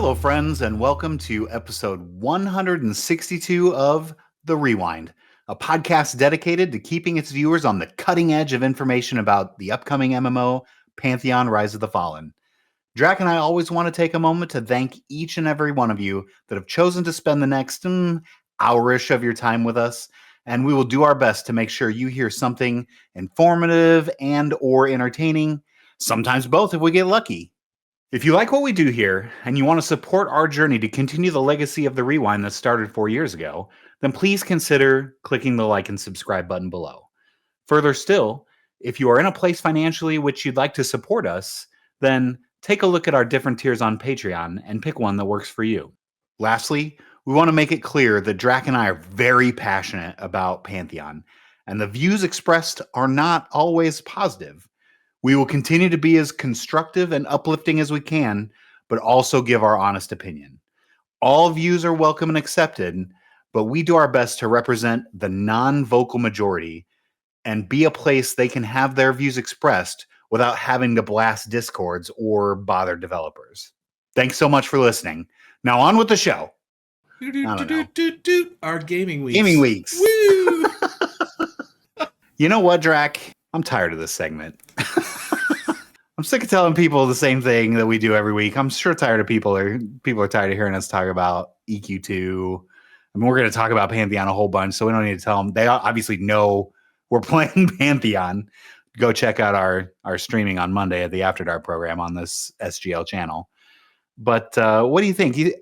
Hello, friends, and welcome to episode 162 of The Rewind, a podcast dedicated to keeping its viewers on the cutting edge of information about the upcoming MMO, Pantheon Rise of the Fallen. Draq and I always want to take a moment to thank each and every one of you that have chosen to spend the next hour-ish of your time with us, and we will do our best to make sure you hear something informative and or entertaining, sometimes both if we get lucky. If you like what we do here and you want to support our journey to continue the legacy of the Rewind that started 4 years ago, then please consider clicking the like and subscribe button below. Further still, if you are in a place financially which you'd like to support us, then take a look at our different tiers on Patreon and pick one that works for you. Lastly, we want to make it clear that Draq and I are very passionate about Pantheon, and the views expressed are not always positive. We will continue to be as constructive and uplifting as we can, but also give our honest opinion. All views are welcome and accepted, but we do our best to represent the non-vocal majority and be a place they can have their views expressed without having to blast discords or bother developers. Thanks so much for listening. Now on with the show. Our gaming weeks. Gaming weeks. Woo! You know what, Draq? I'm tired of this segment. I'm sick of telling people the same thing that we do every week. I'm sure tired of people are tired of hearing us talk about EQ2. I mean, we're going to talk about Pantheon a whole bunch, so we don't need to tell them. They obviously know we're playing Pantheon. Go check out our streaming on Monday at the After Dark program on this SGL channel. But what do you think? You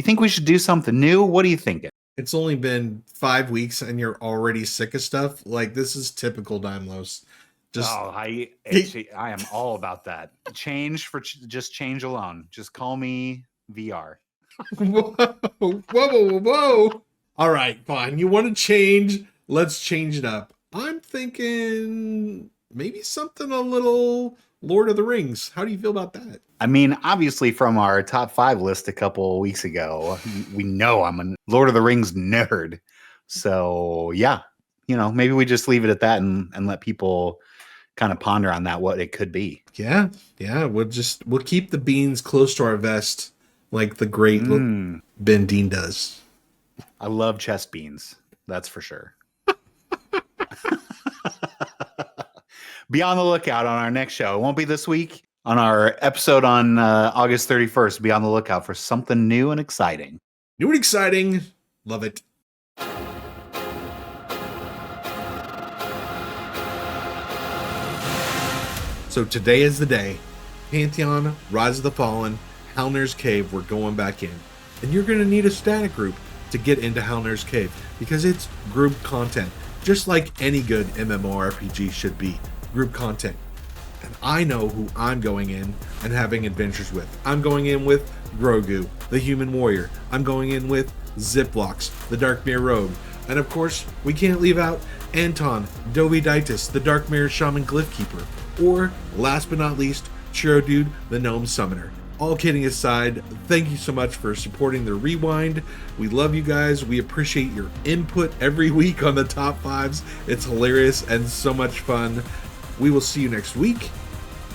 think we should do something new? What are you thinking? It's only been 5 weeks and you're already sick of stuff. Like, this is typical Dymlos. I am all about that. Change for just change alone. Just call me VR. Whoa. All right, fine. You want to change? Let's change it up. I'm thinking maybe something a little Lord of the Rings. How do you feel about that? I mean, obviously from our top 5 list a couple weeks ago, we know I'm a Lord of the Rings nerd. So yeah, maybe we just leave it at that and let people kind of ponder on that, what it could be. Yeah. We'll keep the beans close to our vest, like the great Ben Dean does. I love chest beans. That's for sure. Be on the lookout on our next show. It won't be this week. On our episode on August 31st, be on the lookout for something new and exciting. New and exciting. Love it. So today is the day. Pantheon, Rise of the Fallen, Halnir's Cave, we're going back in. And you're going to need a static group to get into Halnir's Cave because it's group content, just like any good MMORPG should be. Group content. And I know who I'm going in and having adventures with. I'm going in with Grogu, the Human Warrior. I'm going in with Ziplox, the Dark Mirror Rogue. And of course, we can't leave out Anton, Doviditis, the Dark Mirror Shaman Glyphkeeper. Or, last but not least, Chiro Dude, the Gnome Summoner. All kidding aside, thank you so much for supporting the Rewind. We love you guys. We appreciate your input every week on the top 5s. It's hilarious and so much fun. We will see you next week.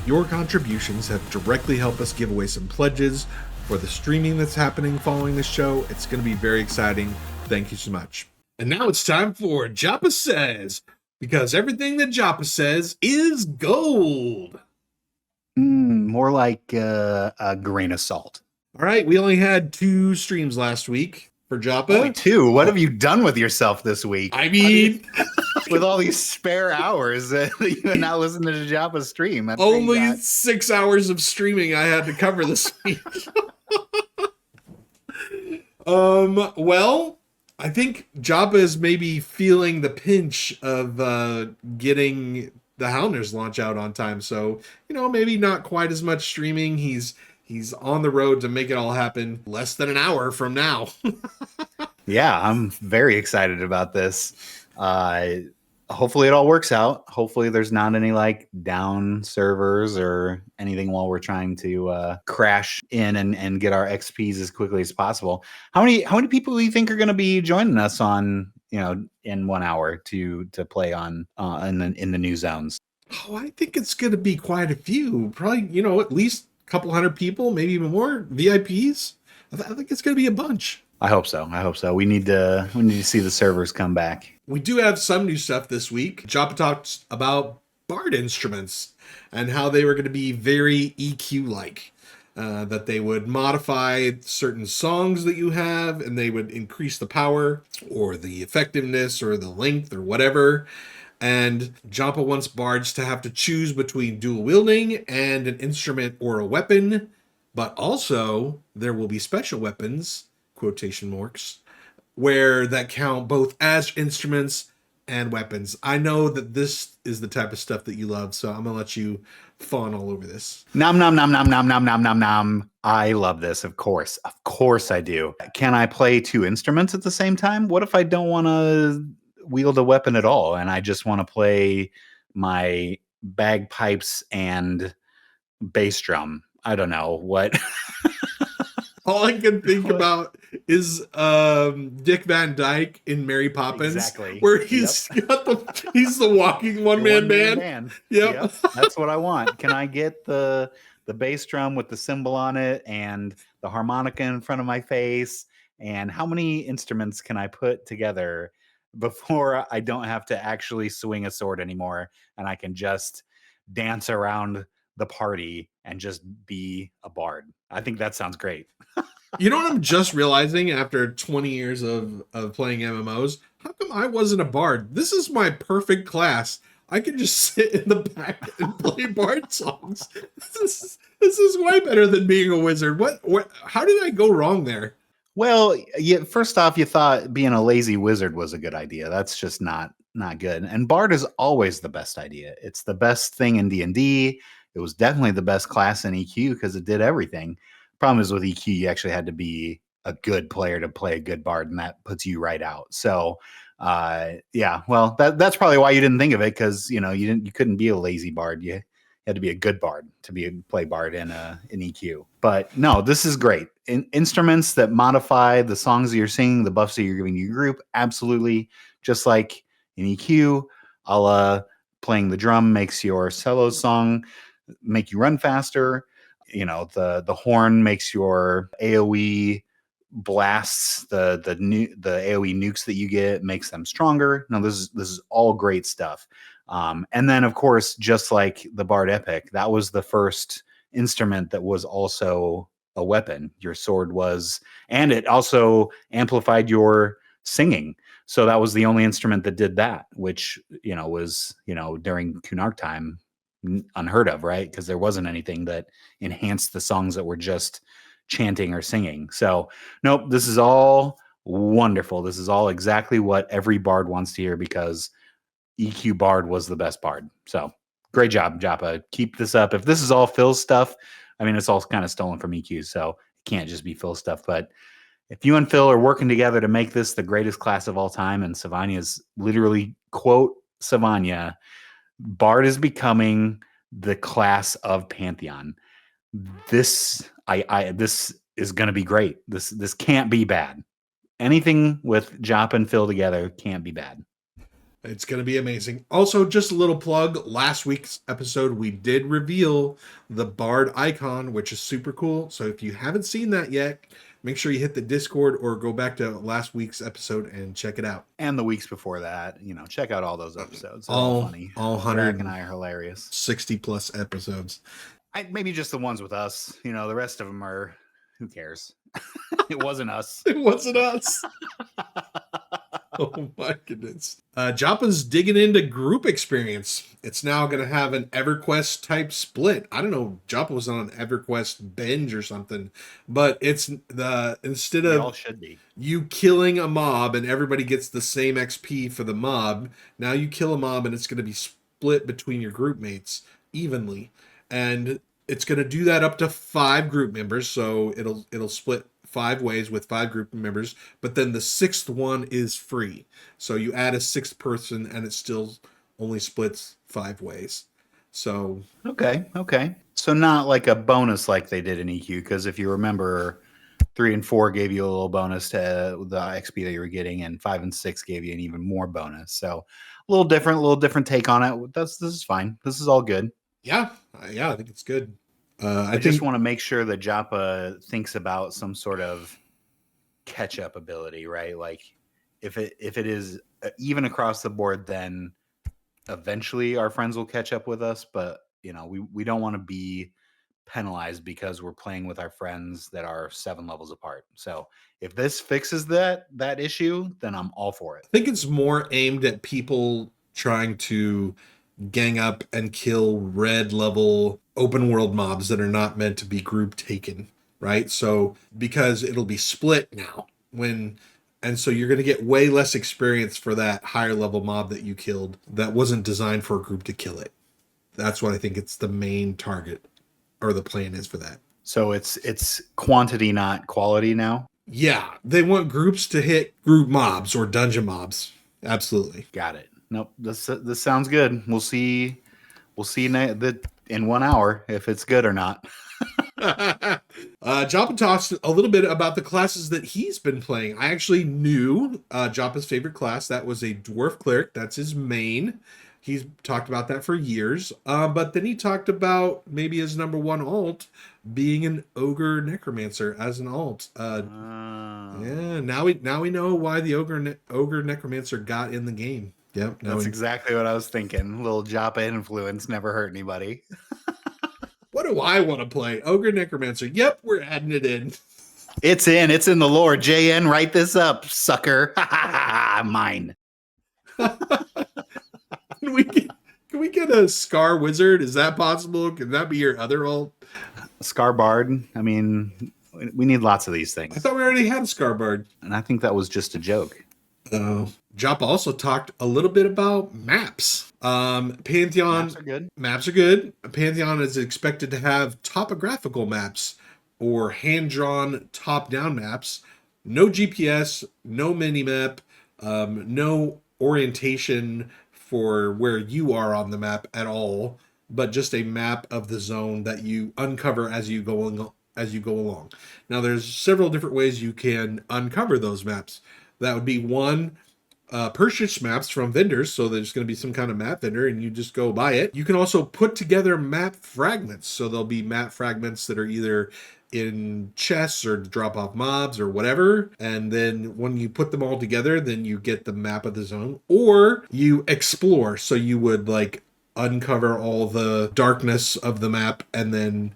Your contributions have directly helped us give away some pledges for the streaming that's happening following the show. It's going to be very exciting. Thank you so much. And now it's time for Joppa Says, because everything that Joppa says is gold. More like a grain of salt. All right, we only had 2 streams last week for Joppa. Only 2? What have you done with yourself this week? I mean, with all these spare hours that you now listen to Joppa stream. Only 6 hours of streaming I had to cover this week. Well, I think Joppa is maybe feeling the pinch of getting the Halnir's launch out on time. So, maybe not quite as much streaming. He's on the road to make it all happen less than an hour from now. Yeah, I'm very excited about this. Hopefully it all works out. Hopefully there's not any down servers or anything while we're trying to crash in and get our XPs as quickly as possible. How many people do you think are going to be joining us on in 1 hour to play on in the new zones? Oh, I think it's going to be quite a few. Probably at least a couple hundred people, maybe even more VIPs. I think it's going to be a bunch. I hope so. We need to see the servers come back. We do have some new stuff this week. Joppa talks about bard instruments and how they were going to be very EQ-like. That they would modify certain songs that you have, and they would increase the power or the effectiveness or the length or whatever. And Joppa wants bards to have to choose between dual wielding and an instrument or a weapon, but also there will be special weapons, quotation marks, where that count both as instruments and weapons. I know that this is the type of stuff that you love, so I'm gonna let you fawn all over this. Nom nom nom nom nom nom nom nom nom. I love this, of course I do. Can I play two instruments at the same time? What if I don't want to wield a weapon at all and I just want to play my bagpipes and bass drum? I don't know what. All I can think about is Dick Van Dyke in Mary Poppins, exactly. Where he's he's the walking one-man band. Yep. That's what I want. Can I get the bass drum with the cymbal on it and the harmonica in front of my face? And how many instruments can I put together before I don't have to actually swing a sword anymore and I can just dance around the party and just be a bard? I think that sounds great. You know what I'm just realizing after 20 years of playing MMOs? How come I wasn't a bard? This is my perfect class. I can just sit in the back and play bard songs. This is way better than being a wizard. What? How did I go wrong there? Well, first off, you thought being a lazy wizard was a good idea. That's just not good. And bard is always the best idea. It's the best thing in D&D. It was definitely the best class in EQ because it did everything. Problem is with EQ, you actually had to be a good player to play a good bard, and that puts you right out. So, yeah, well, that's probably why you didn't think of it, because you couldn't be a lazy bard. You had to be a good bard to play bard in EQ. But no, this is great. Instruments that modify the songs that you're singing, the buffs that you're giving your group, absolutely. Just like in EQ, playing the drum makes your solo song make you run faster. The horn makes your AoE blasts, the AoE nukes that you get, makes them stronger. No, this is all great stuff. And then of course, just like the Bard Epic, that was the first instrument that was also a weapon. Your sword was, and it also amplified your singing. So that was the only instrument that did that, which was during Kunark time unheard of, right? Because there wasn't anything that enhanced the songs that were just chanting or singing. So nope, this is all wonderful. This is all exactly what every bard wants to hear, because EQ bard was the best bard. So great job, Joppa. Keep this up. If this is all Phil's stuff, I mean, it's all kind of stolen from EQ, so it can't just be Phil's stuff. But if you and Phil are working together to make this the greatest class of all time, and Savania's literally, quote, Savania, bard is becoming the class of Pantheon. This is going to be great. This can't be bad. Anything with Joppa and Phil together can't be bad. It's going to be amazing. Also, just a little plug. Last week's episode, we did reveal the Bard icon, which is super cool. So if you haven't seen that yet, make sure you hit the Discord or go back to last week's episode and check it out. And the weeks before that, check out all those episodes. They're all funny. All 100 Draq and I are hilarious. 60 plus episodes. Maybe just the ones with us. The rest of them are, who cares? It wasn't us. It wasn't us. Oh my goodness. Joppa's digging into group experience. It's now going to have an EverQuest type split. I don't know. Joppa was on an EverQuest binge or something, but it's instead of all should be. You killing a mob and everybody gets the same XP for the mob. Now you kill a mob and it's going to be split between your group mates evenly. And it's going to do that up to 5 group members. So it'll split 5 ways with 5 group members, but then the 6th one is free. So you add a 6th person and it still only splits 5 ways. So okay. So not like a bonus like they did in EQ, because if you remember, 3 and 4 gave you a little bonus to the XP that you were getting, and 5 and 6 gave you an even more bonus. So a little different take on it. This is fine. This is all good. Yeah, I think it's good. I just want to make sure that Joppa thinks about some sort of catch-up ability, right? Like if it is even across the board, then eventually our friends will catch up with us. But we don't want to be penalized because we're playing with our friends that are 7 levels apart. So if this fixes that issue, then I'm all for it. I think it's more aimed at people trying to gang up and kill red level open world mobs that are not meant to be group taken, right? So because it'll be split now and so you're going to get way less experience for that higher level mob that you killed that wasn't designed for a group to kill it. That's what I think it's the main target or the plan is for that. So it's quantity, not quality now? Yeah, they want groups to hit group mobs or dungeon mobs. Absolutely. Got it. Nope, this sounds good. We'll see in 1 hour if it's good or not. Joppa talks a little bit about the classes that he's been playing. I actually knew Joppa's favorite class. That was a dwarf cleric. That's his main. He's talked about that for years. But then he talked about maybe his number one alt being an ogre necromancer as an alt. Yeah, now we know why the ogre necromancer got in the game. Yep, that's exactly what I was thinking. Little Joppa influence never hurt anybody. What do I want to play? Ogre necromancer. Yep, we're adding it in. It's in the lore. JN, write this up, sucker. Mine. Can we get a Scar Wizard? Is that possible? Can that be your other alt? Scar Bard. I mean, we need lots of these things. I thought we already had a Scar Bard. And I think that was just a joke. Joppa also talked a little bit about maps. Pantheon maps are good. Pantheon is expected to have topographical maps or hand-drawn top-down maps. No GPS, no minimap, no orientation for where you are on the map at all, but just a map of the zone that you uncover as you go along. Now, there's several different ways you can uncover those maps. That would be one, purchase maps from vendors. So there's going to be some kind of map vendor and you just go buy it. You can also put together map fragments. So there'll be map fragments that are either in chests or drop off mobs or whatever. And then when you put them all together, then you get the map of the zone, or you explore. So you would like uncover all the darkness of the map and then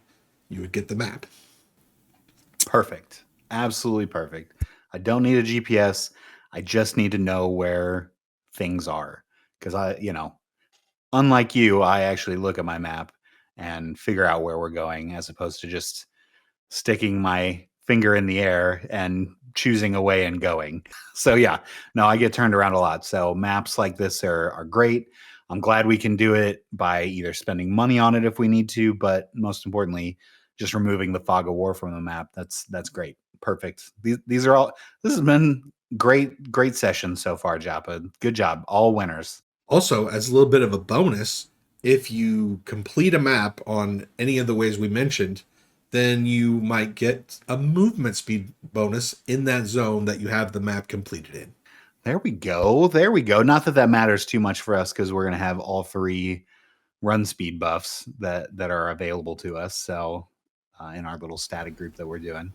you would get the map. Perfect. Absolutely perfect. I don't need a GPS. I just need to know where things are. Because unlike you, I actually look at my map and figure out where we're going as opposed to just sticking my finger in the air and choosing a way and going. So yeah, no, I get turned around a lot. So maps like this are great. I'm glad we can do it by either spending money on it if we need to, but most importantly, just removing the fog of war from the map. That's great. Perfect. These are all. This has been great session so far, Joppa. Good job. All winners. Also, as a little bit of a bonus, if you complete a map on any of the ways we mentioned, then you might get a movement speed bonus in that zone that you have the map completed in. There we go. Not that matters too much for us because we're going to have all 3 run speed buffs that are available to us. So in our little static group that we're doing.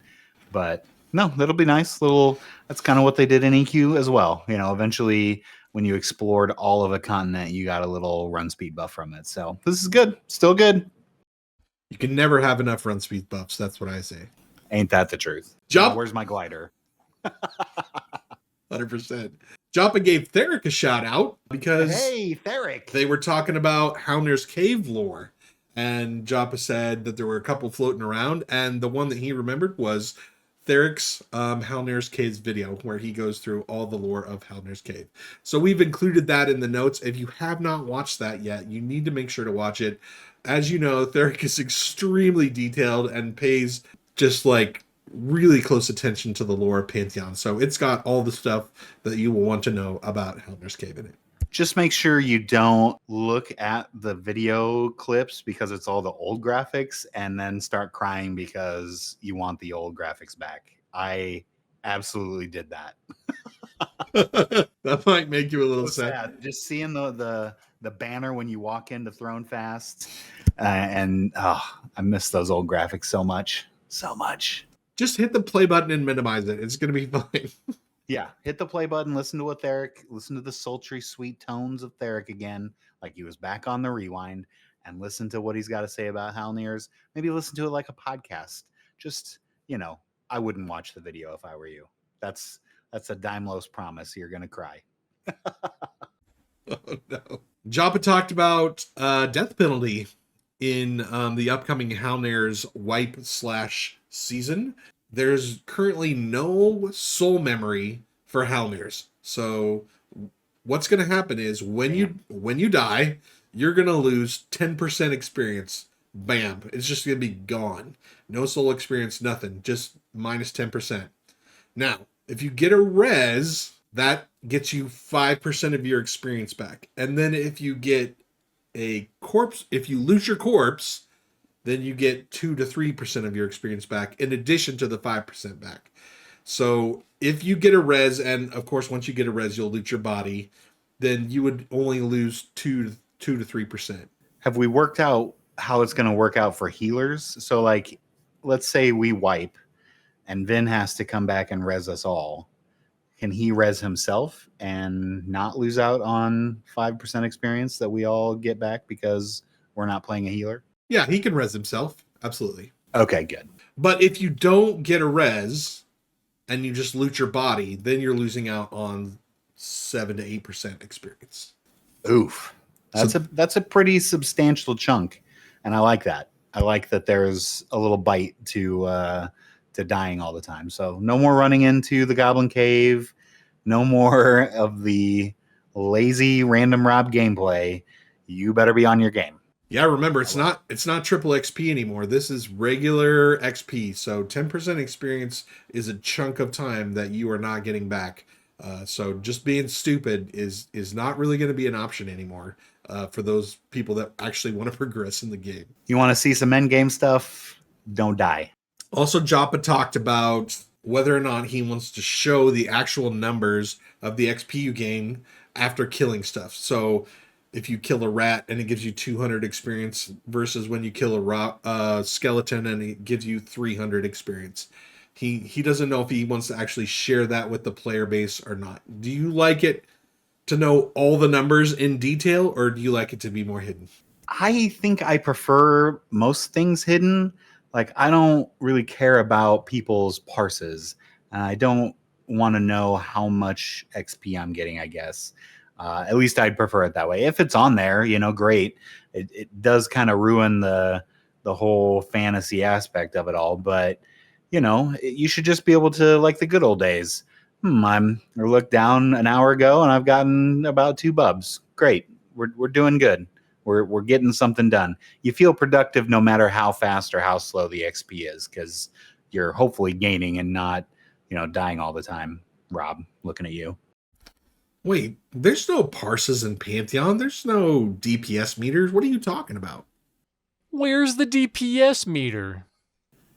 But no, that'll be nice. That's kind of what they did in EQ as well. Eventually when you explored all of a continent, you got a little run speed buff from it. So this is good. Still good. You can never have enough run speed buffs. That's what I say. Ain't that the truth? Where's my glider? 100%. Joppa gave Theric a shout out because hey, Theric. They were talking about Halnir's cave lore. And Joppa said that there were a couple floating around, and the one that he remembered was Theric's Halnir's Caves video, where he goes through all the lore of Halnir's Cave. So we've included that in the notes. If you have not watched that yet, you need to make sure to watch it. As you know, Theric is extremely detailed and pays just like really close attention to the lore of Pantheon. So it's got all the stuff that you will want to know about Halnir's Cave in it. Just make sure you don't look at the video clips because it's all the old graphics and then start crying because you want the old graphics back. I absolutely did that. That might make you a little sad. Just seeing the banner when you walk into Throne Fast And I miss those old graphics so much. Just hit the play button and minimize it. It's going to be fine. Yeah, hit the play button, listen to the sultry, sweet tones of Theric again, like he was back on the rewind, and listen to what he's got to say about Halnir's. Maybe listen to it like a podcast. Just, I wouldn't watch the video if I were you. That's a Dymlos promise. You're going to cry. Oh, no. Joppa talked about death penalty in the upcoming Halnir's wipe/season. There's currently no soul memory for Halnir's. So what's going to happen is when you die, you're going to lose 10% experience. Bam. It's just going to be gone. No soul experience, nothing. Just minus 10%. Now, if you get a res, that gets you 5% of your experience back. And then if you get a corpse, if you lose your corpse, then you get 2 to 3% of your experience back in addition to the 5% back. So if you get a res, and of course once you get a res you'll loot your body, then you would only lose 2 to 3%. Have we worked out how it's going to work out for healers? So like, let's say we wipe and Vin has to come back and res us all. Can he res himself and not lose out on 5% experience that we all get back because we're not playing a healer? Yeah, he can res himself. Absolutely. Okay, good. But if you don't get a res and you just loot your body, then you're losing out on 7 to 8% experience. Oof. That's a pretty substantial chunk. And I like that. I like that there's a little bite to dying all the time. So no more running into the Goblin Cave. No more of the lazy random rob gameplay. You better be on your game. Yeah, remember it's not triple XP anymore. This is regular XP. So 10% experience is a chunk of time that you are not getting back. So just being stupid is not really going to be an option anymore for those people that actually want to progress in the game. You want to see some end game stuff? Don't die. Also, Joppa talked about whether or not he wants to show the actual numbers of the XP you gain after killing stuff. So if you kill a rat and it gives you 200 experience versus when you kill a skeleton and it gives you 300 experience. He doesn't know if he wants to actually share that with the player base or not. Do you like it to know all the numbers in detail, or do you like it to be more hidden? I think I prefer most things hidden. Like, I don't really care about people's parses. I don't want to know how much XP I'm getting, I guess. At least I'd prefer it that way. If it's on there, great. It does kind of ruin the whole fantasy aspect of it all. But, you should just be able to, like the good old days. I looked down an hour ago and I've gotten about 2 bubs. Great. We're doing good. We're getting something done. You feel productive no matter how fast or how slow the XP is, because you're hopefully gaining and not, dying all the time. Rob, looking at you. Wait, there's no parses in Pantheon. There's no DPS meters. What are you talking about? Where's the DPS meter?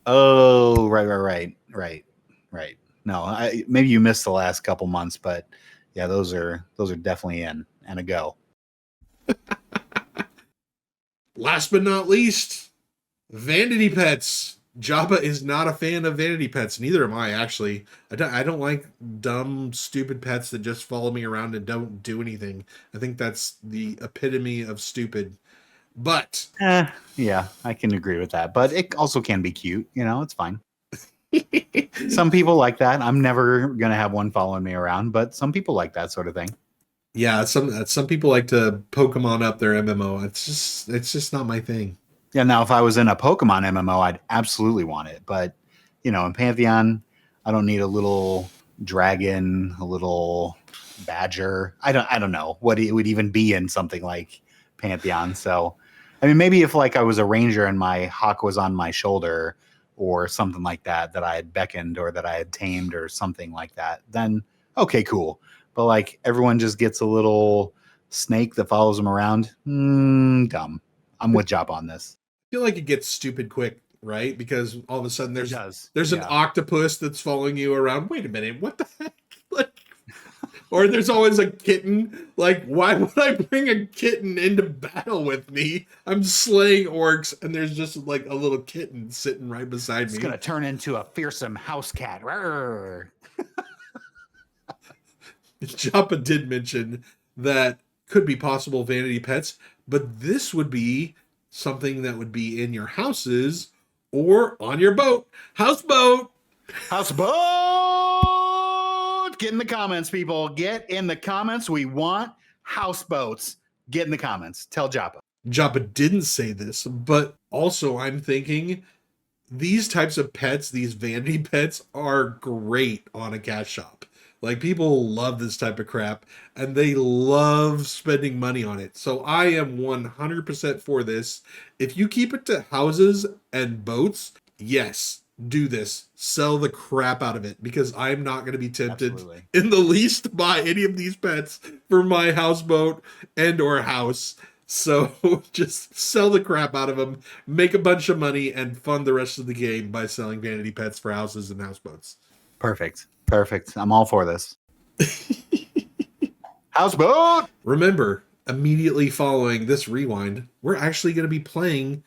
Oh, right. No, maybe you missed the last couple months, but yeah, those are definitely in and a go. Last but not least, vanity pets. Joppa is not a fan of vanity pets. Neither am I, actually. I don't like dumb, stupid pets that just follow me around and don't do anything. I think that's the epitome of stupid. But yeah, I can agree with that. But it also can be cute. It's fine. Some people like that. I'm never gonna have one following me around, but some people like that sort of thing. Yeah, some people like to Pokemon up their MMO. It's just not my thing. Yeah, now if I was in a Pokemon MMO, I'd absolutely want it. But, in Pantheon, I don't need a little dragon, a little badger. I don't know what it would even be in something like Pantheon. So, I mean, maybe if like I was a ranger and my hawk was on my shoulder or something like that I had beckoned or that I had tamed or something like that, then okay, cool. But like everyone just gets a little snake that follows them around. Dumb. I'm with Joppa on this. I feel like it gets stupid quick, right? Because all of a sudden there's Yeah. an octopus that's following you around. Wait a minute, what the heck? Or there's always a kitten. Like, why would I bring a kitten into battle with me? I'm slaying orcs, and there's just like a little kitten sitting right beside me. It's gonna turn into a fearsome house cat. Rawr. Joppa did mention that could be possible vanity pets, but this would be something that would be in your houses or on your boat. Houseboat! Houseboat! Get in the comments, people. Get in the comments. We want houseboats. Get in the comments. Tell Joppa. Joppa didn't say this, but also I'm thinking these types of pets, these vanity pets, are great on a cat shop. Like, people love this type of crap, and they love spending money on it. So I am 100% for this. If you keep it to houses and boats, yes, do this. Sell the crap out of it, because I'm not going to be tempted in the least to buy any of these pets for my houseboat and or house. So just sell the crap out of them, make a bunch of money, and fund the rest of the game by selling vanity pets for houses and houseboats. Perfect. I'm all for this. Houseboat! Remember, immediately following this rewind, we're actually going to be playing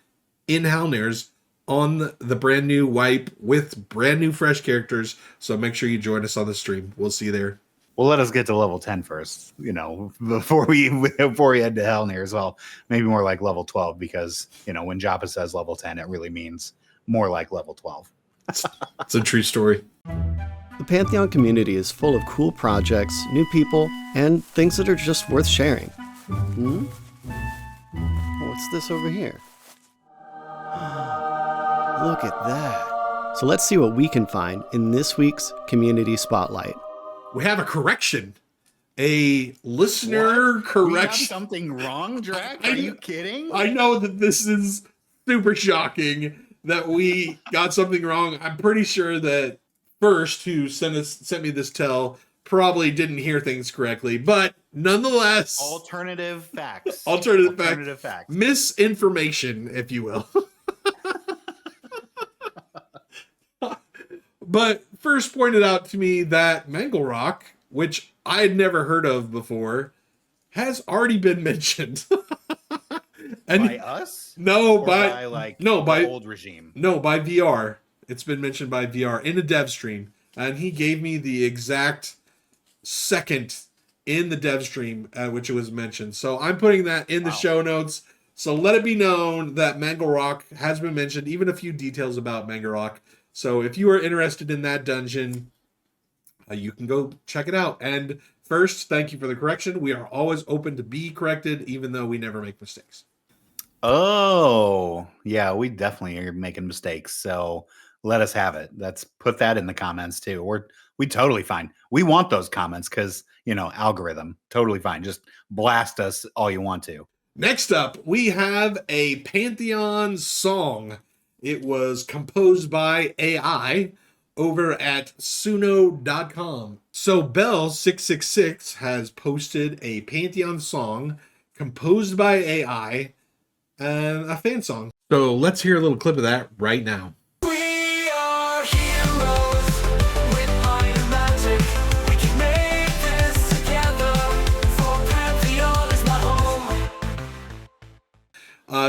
in Halnir's on the brand new wipe with brand new fresh characters. So make sure you join us on the stream. We'll see you there. Well, let us get to level 10 first, before we head to Halnir as well. Maybe more like level 12, because, when Joppa says level 10, it really means more like level 12. It's a true story. The Pantheon community is full of cool projects, new people, and things that are just worth sharing. What's this over here? Look at that. So let's see what we can find in this week's Community Spotlight. We have a correction. A listener correction. We have something wrong, Draq? Are you kidding? I know that this is super shocking that we got something wrong. I'm pretty sure that First, who sent me this tell, probably didn't hear things correctly, but nonetheless, alternative facts. Alternative facts. Misinformation, if you will. But first pointed out to me that Mangle, which I had never heard of before, has already been mentioned. And by us? No, or by the old regime. No, by VR. It's been mentioned by VR in a dev stream, and he gave me the exact second in the dev stream at which it was mentioned. So I'm putting that in the show notes. So let it be known that Mangle has been mentioned, even a few details about Mangle. So if you are interested in that dungeon, you can go check it out. And first, thank you for the correction. We are always open to be corrected, even though we never make mistakes. Oh, yeah, we definitely are making mistakes. So let us have it. Let's put that in the comments too. We totally fine. We want those comments because, algorithm, totally fine. Just blast us all you want to. Next up, we have a Pantheon song. It was composed by AI over at suno.com. So Bell666 has posted a Pantheon song composed by AI and a fan song. So let's hear a little clip of that right now.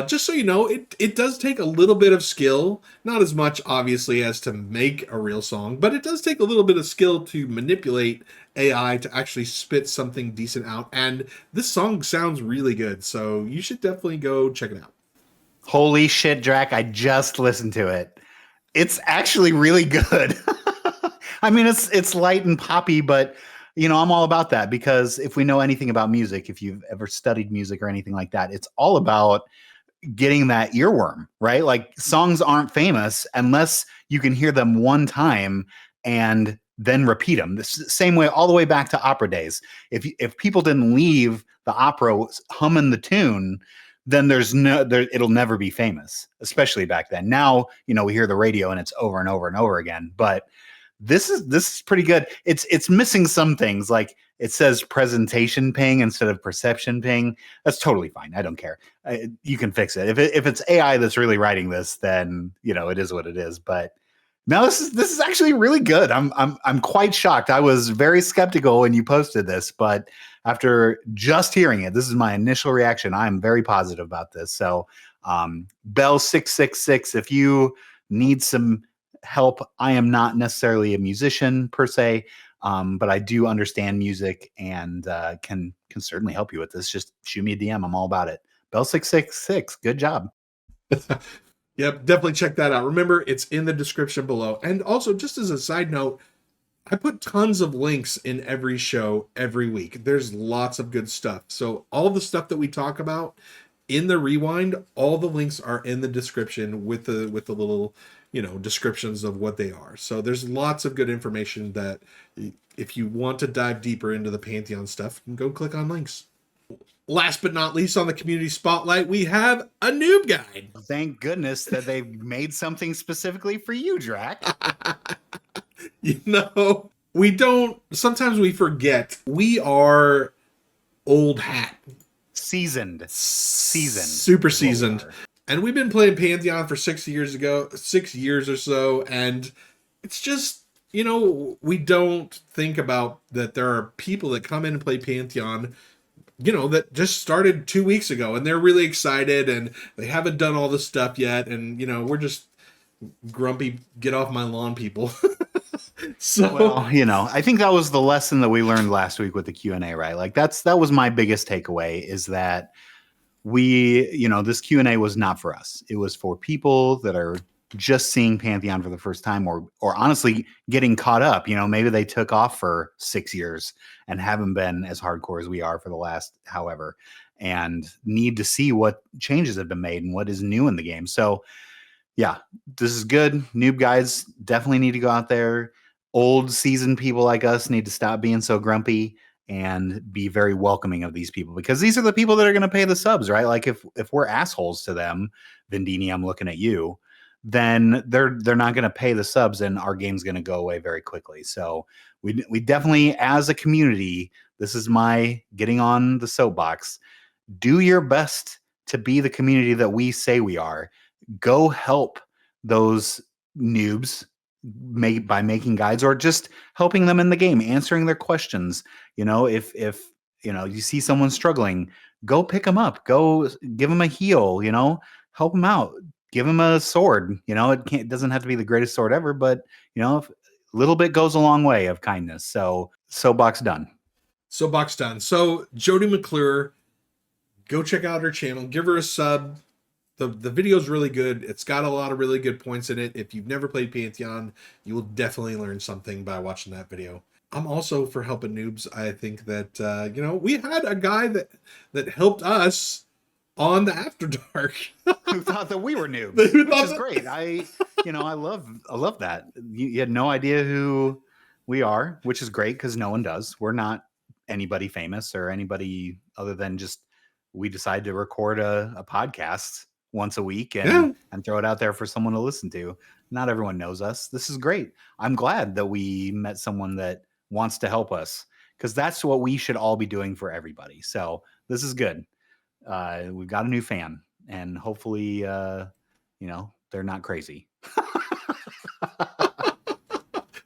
Just so you know, it does take a little bit of skill, not as much obviously as to make a real song, but it does take a little bit of skill to manipulate AI to actually spit something decent out. And this song sounds really good, so you should definitely go check it out. Holy shit, Draq, I just listened to it. It's actually really good. I mean, it's light and poppy, but I'm all about that, because if we know anything about music, if you've ever studied music or anything like that, it's all about getting that earworm, right? Like, songs aren't famous unless you can hear them one time and then repeat them. The same way all the way back to opera days. If people didn't leave the opera humming the tune, then it'll never be famous, especially back then. Now, we hear the radio and it's over and over and over again, but this is pretty good. It's missing some things, like it says presentation ping instead of perception ping. That's totally fine. I don't care. You can fix it. If it's AI that's really writing this, then it is what it is. But No, this is actually really good. I'm quite shocked. I was very skeptical when you posted this, but after just hearing it, this is my initial reaction. I'm very positive about this. So, Bell 666, if you need some help, I am not necessarily a musician per se, but I do understand music and can certainly help you with this. Just shoot me a DM. I'm all about it. Bell 666, good job. Yep, definitely check that out. Remember, it's in the description below. And also, just as a side note, I put tons of links in every show every week. There's lots of good stuff. So all the stuff that we talk about in the rewind, all the links are in the description with the little, descriptions of what they are. So there's lots of good information that if you want to dive deeper into the Pantheon stuff, you can go click on links. Last but not least, on the community spotlight, we have a noob guide. Thank goodness that they made something specifically for you, Draq. Sometimes we forget we are old hat. Seasoned. Super seasoned. And we've been playing Pantheon for 6 years or so. And it's just, we don't think about that there are people that come in and play Pantheon that just started 2 weeks ago and they're really excited and they haven't done all this stuff yet. And, we're just grumpy, get off my lawn people. So, well, I think that was the lesson that we learned last week with the Q&A, right? Like that was my biggest takeaway is that this Q&A was not for us. It was for people that are just seeing Pantheon for the first time or honestly getting caught up. Maybe they took off for 6 years and haven't been as hardcore as we are for the last however and need to see what changes have been made and what is new in the game. So yeah, this is good. Noob guys definitely need to go out there. Old seasoned people like us need to stop being so grumpy and be very welcoming of these people because these are the people that are going to pay the subs, right? Like if we're assholes to them, Vendini, I'm looking at you, then they're not going to pay the subs and our game's going to go away very quickly. So we definitely, as a community, this is my getting on the soapbox. Do your best to be the community that we say we are. Go help those noobs by making guides or just helping them in the game, answering their questions. If you see someone struggling, go pick them up, go give them a heal, help them out. Give him a sword. It doesn't have to be the greatest sword ever, but a little bit goes a long way of kindness. So soapbox done. Soapbox done. So Jody McClure, go check out her channel. Give her a sub. The video is really good. It's got a lot of really good points in it. If you've never played Pantheon, you will definitely learn something by watching that video. I'm also for helping noobs. I think that we had a guy that helped us on the After Dark who thought that we were noobs, which is great. I love that. You had no idea who we are, which is great because no one does. We're not anybody famous or anybody other than just we decide to record a podcast once a week and throw it out there for someone to listen to. Not everyone knows us. This is great. I'm glad that we met someone that wants to help us because that's what we should all be doing for everybody. So this is good. We've got a new fan and hopefully, they're not crazy.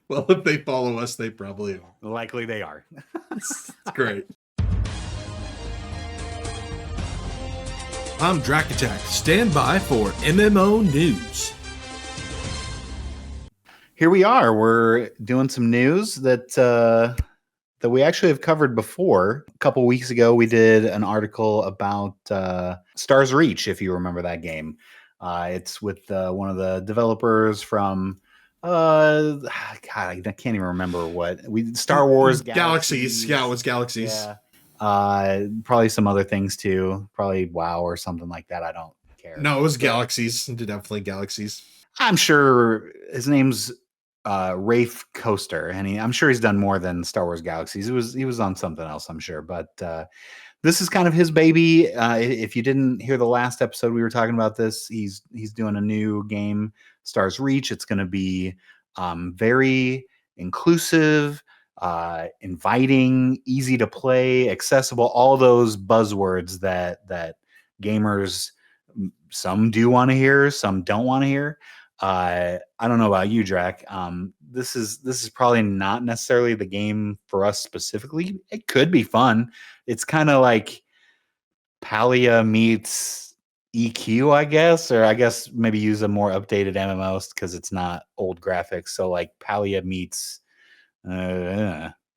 Well, if they follow us, they probably are. Likely they are. It's great. I'm Draq Attack. Stand by for MMO news. Here we are. We're doing some news that we actually have covered before. A couple weeks ago, we did an article about Stars Reach, if you remember that game. It's with one of the developers from God, I can't even remember what Star Wars Galaxies. Yeah, it was Galaxies. Yeah. Probably some other things too. Probably WoW or something like that. I don't care. No, it was Galaxies. Definitely Galaxies. I'm sure his name's Rafe Coaster, and I'm sure he's done more than Star Wars Galaxies. He was on something else, I'm sure. But this is kind of his baby. If you didn't hear the last episode, we were talking about this. He's doing a new game, Stars Reach. It's going to be very inclusive, inviting, easy to play, accessible. All those buzzwords that gamers some do want to hear, some don't want to hear. I don't know about you, Draq. This is probably not necessarily the game for us specifically. It could be fun. It's kind of like Palia meets EQ, I guess, or I guess maybe use a more updated MMO because it's not old graphics. So like Palia meets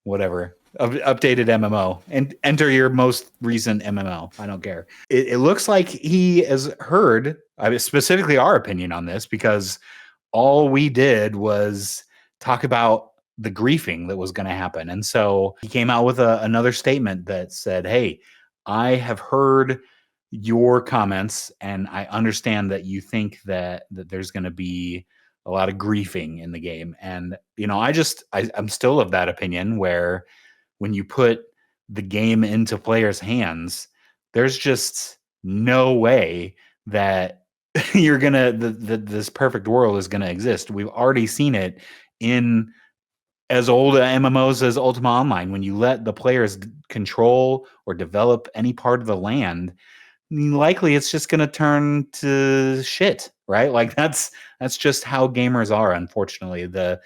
whatever updated MMO, and enter your most recent MMO. I don't care. It looks like he has heard specifically our opinion on this, because all we did was talk about the griefing that was going to happen. And so he came out with another statement that said, hey, I have heard your comments, and I understand that you think that there's going to be a lot of griefing in the game. And, you know, I'm still of that opinion where when you put the game into players' hands, there's just no way that you're gonna this perfect world is gonna exist. We've already seen it in as old MMOs as Ultima Online. When you let the players control or develop any part of the land, likely it's just gonna turn to shit, right? Like that's just how gamers are. Unfortunately, the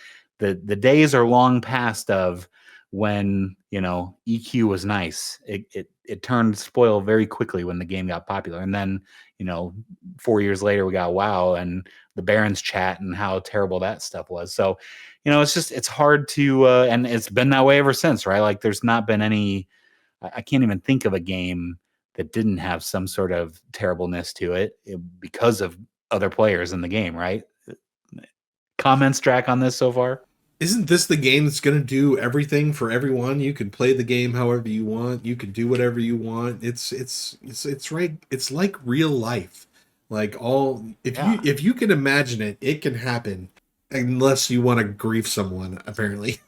days are long past of when, you know, EQ was nice. It turned spoil very quickly when the game got popular, and then, you know, 4 years later we got WoW and the Barons chat and how terrible that stuff was. So, you know, it's hard to and it's been that way ever since, right? Like there's not been any. I can't even think of a game that didn't have some sort of terribleness to it because of other players in the game, right? Comments, Draq, on this so far? Isn't this the game that's going to do everything for everyone? You can play the game however you want. You can do whatever you want. It's right. It's like real life. Like if you can imagine it, it can happen. Unless you want to grief someone, apparently.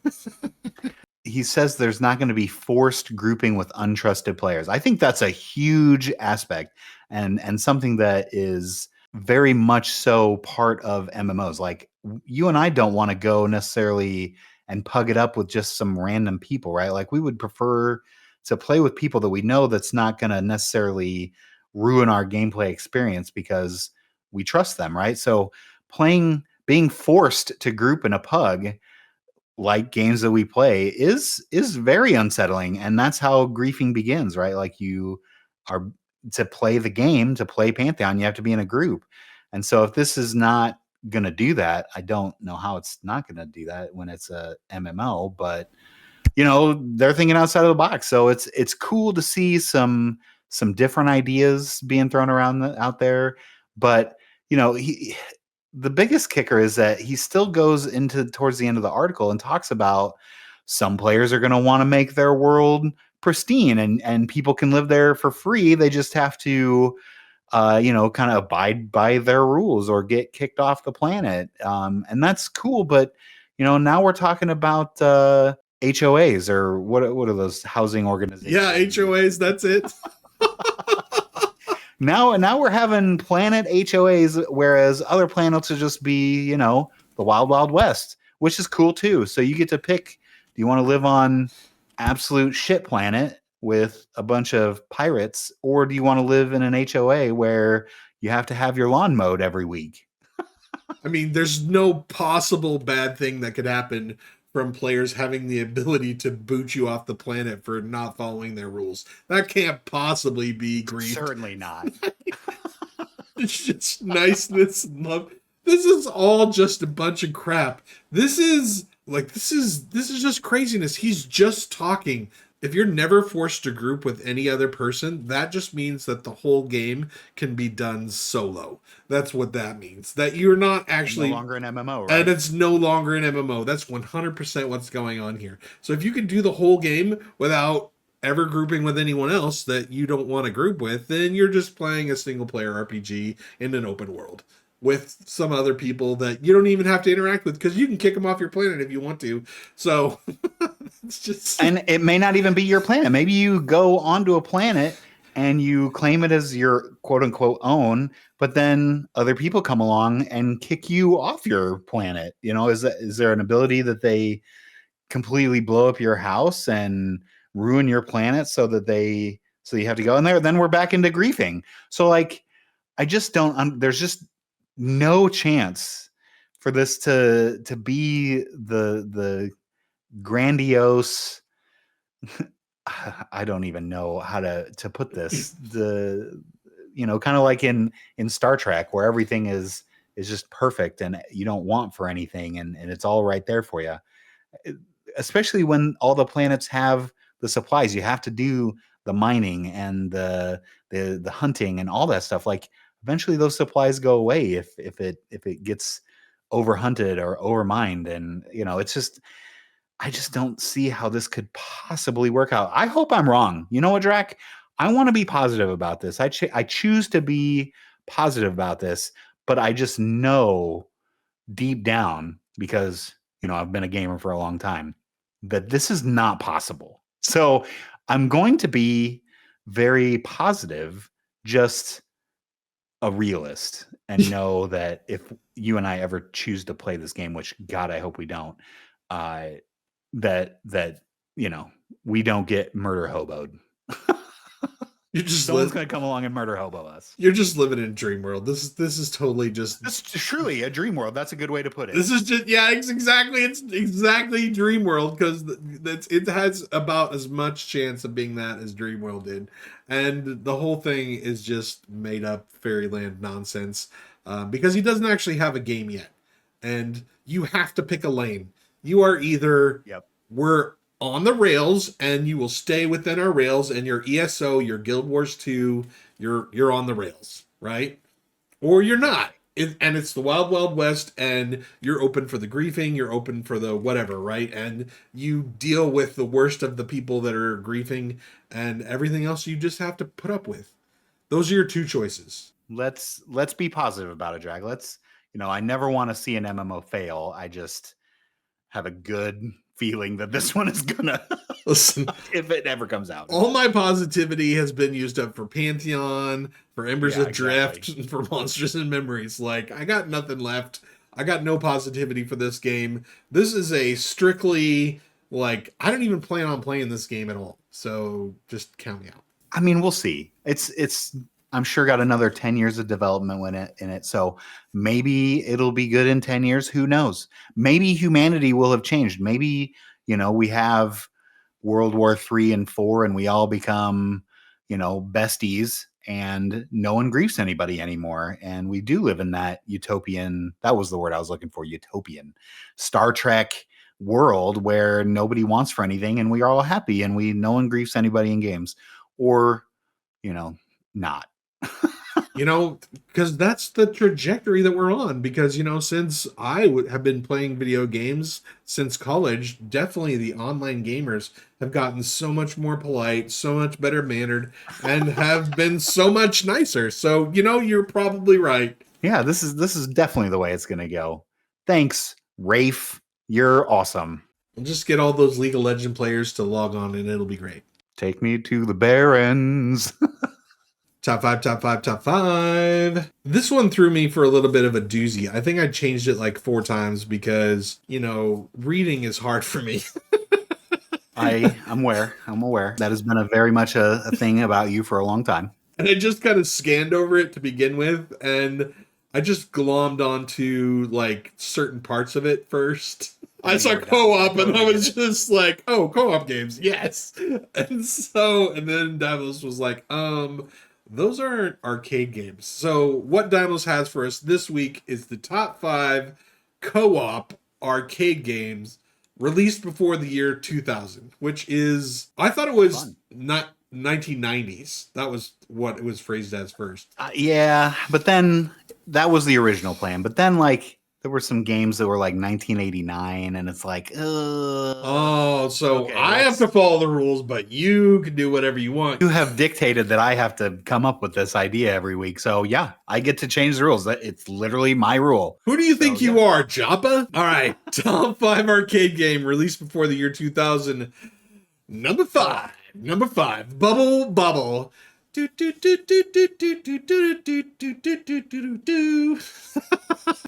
He says there's not going to be forced grouping with untrusted players. I think that's a huge aspect, and something that is very much so part of MMOs. Like you and I don't want to go necessarily and pug it up with just some random people, right? Like we would prefer to play with people that we know that's not going to necessarily ruin our gameplay experience because we trust them, right? So being forced to group in a pug, like games that we play, is very unsettling, and that's how griefing begins, right? Like you are to play the game, to play Pantheon, you have to be in a group. And so if this is not going to do that, I don't know how it's not going to do that when it's a MMO. But you know, they're thinking outside of the box, so it's cool to see some different ideas being thrown around out there. But you know, the biggest kicker is that he still goes into towards the end of the article and talks about some players are going to want to make their world pristine, and people can live there for free. They just have to, you know, kind of abide by their rules or get kicked off the planet. And that's cool. But, you know, now we're talking about HOAs, or what are those, housing organizations? Yeah, HOAs, that's it. Now we're having planet HOAs, whereas other planets will just be, you know, the Wild Wild West, which is cool too. So you get to pick, do you want to live on absolute shit planet with a bunch of pirates, or do you want to live in an HOA where you have to have your lawn mowed every week? I mean, there's no possible bad thing that could happen from players having the ability to boot you off the planet for not following their rules. That can't possibly be grief. Certainly not. It's just niceness and love. This is all just a bunch of crap. This is just craziness. He's just talking. If you're never forced to group with any other person, that just means that the whole game can be done solo. That's what that means. That you're not actually no longer an MMO, right? And it's no longer an MMO. That's 100% what's going on here. So if you can do the whole game without ever grouping with anyone else that you don't want to group with, then you're just playing a single player RPG in an open world with some other people that you don't even have to interact with, because you can kick them off your planet if you want to. So it's just, and it may not even be your planet. Maybe you go onto a planet and you claim it as your quote unquote own, but then other people come along and kick you off your planet. You know, is there an ability that they completely blow up your house and ruin your planet so you have to go in there? Then we're back into griefing. So like, I just don't, there's just no chance for this to be the grandiose, I don't even know how to put this, the kind of like in Star Trek, where everything is just perfect and you don't want for anything, and it's all right there for you. Especially when all the planets have the supplies, you have to do the mining and the hunting and all that stuff. Like eventually those supplies go away if it gets over hunted or over mined, and it's just, I just don't see how this could possibly work out. I hope I'm wrong. You know what, Draq? I want to be positive about this. I choose to be positive about this, but I just know deep down, because I've been a gamer for a long time, that this is not possible. So I'm going to be very positive, just a realist, and know that if you and I ever choose to play this game, which God, I hope we don't, that we don't get murder hoboed. Someone's going to come along and murder hobo us. You're just living in a dream world. This is totally just. It's truly a dream world. That's a good way to put it. This is just, yeah, it's exactly dream world, because it has about as much chance of being that as dream world did, and the whole thing is just made up fairyland nonsense, because he doesn't actually have a game yet, and you have to pick a lane. You are either we're on the rails and you will stay within our rails, and your ESO, your Guild Wars 2, you're on the rails, right? Or you're not. And it's the wild, wild west, and you're open for the griefing, you're open for the whatever, right? And you deal with the worst of the people that are griefing, and everything else you just have to put up with. Those are your two choices. Let's be positive about it, Drag. I never want to see an MMO fail. I just have a good feeling that this one is gonna listen, if it ever comes out. All my positivity has been used up for Pantheon, for Embers of Drift, and for Monsters and Memories. Like, I got nothing left. I got no positivity for this game. This is a strictly, like, I don't even plan on playing this game at all. So just count me out. I mean, we'll see. It's I'm sure got another 10 years of development in it. So maybe it'll be good in 10 years. Who knows? Maybe humanity will have changed. Maybe, we have World War III and IV and we all become, besties, and no one griefs anybody anymore. And we do live in that utopian, that was the word I was looking for, utopian Star Trek world where nobody wants for anything and we are all happy and no one griefs anybody in games. Or, not. Because that's the trajectory that we're on. Because, since I have been playing video games since college, definitely the online gamers have gotten so much more polite, so much better mannered, and have been so much nicer. So, you're probably right. Yeah, this is definitely the way it's going to go. Thanks, Rafe. You're awesome. We'll just get all those League of Legends players to log on and it'll be great. Take me to the Barrens. Top five. This one threw me for a little bit of a doozy. I think I changed it like 4 times because, reading is hard for me. I'm aware. That has been a very much a thing about you for a long time. And I just kind of scanned over it to begin with, and I just glommed onto like certain parts of it first. I saw co-op and I was just like, oh, co-op games, yes. And then Dymlos was like, those aren't arcade games. So what Dymlos has for us this week is the top 5 co-op arcade games released before the year 2000, which is, I thought it was not 1990s. That was what it was phrased as first. Yeah, but then that was the original plan. But then there were some games that were like 1989, and it's like, I have to follow the rules, but you can do whatever you want. You have dictated that I have to come up with this idea every week. So yeah, I get to change the rules. It's literally my rule. Who do you think you are, Joppa? All right, top 5 arcade game released before the year 2000. Number 5, Bubble Bobble.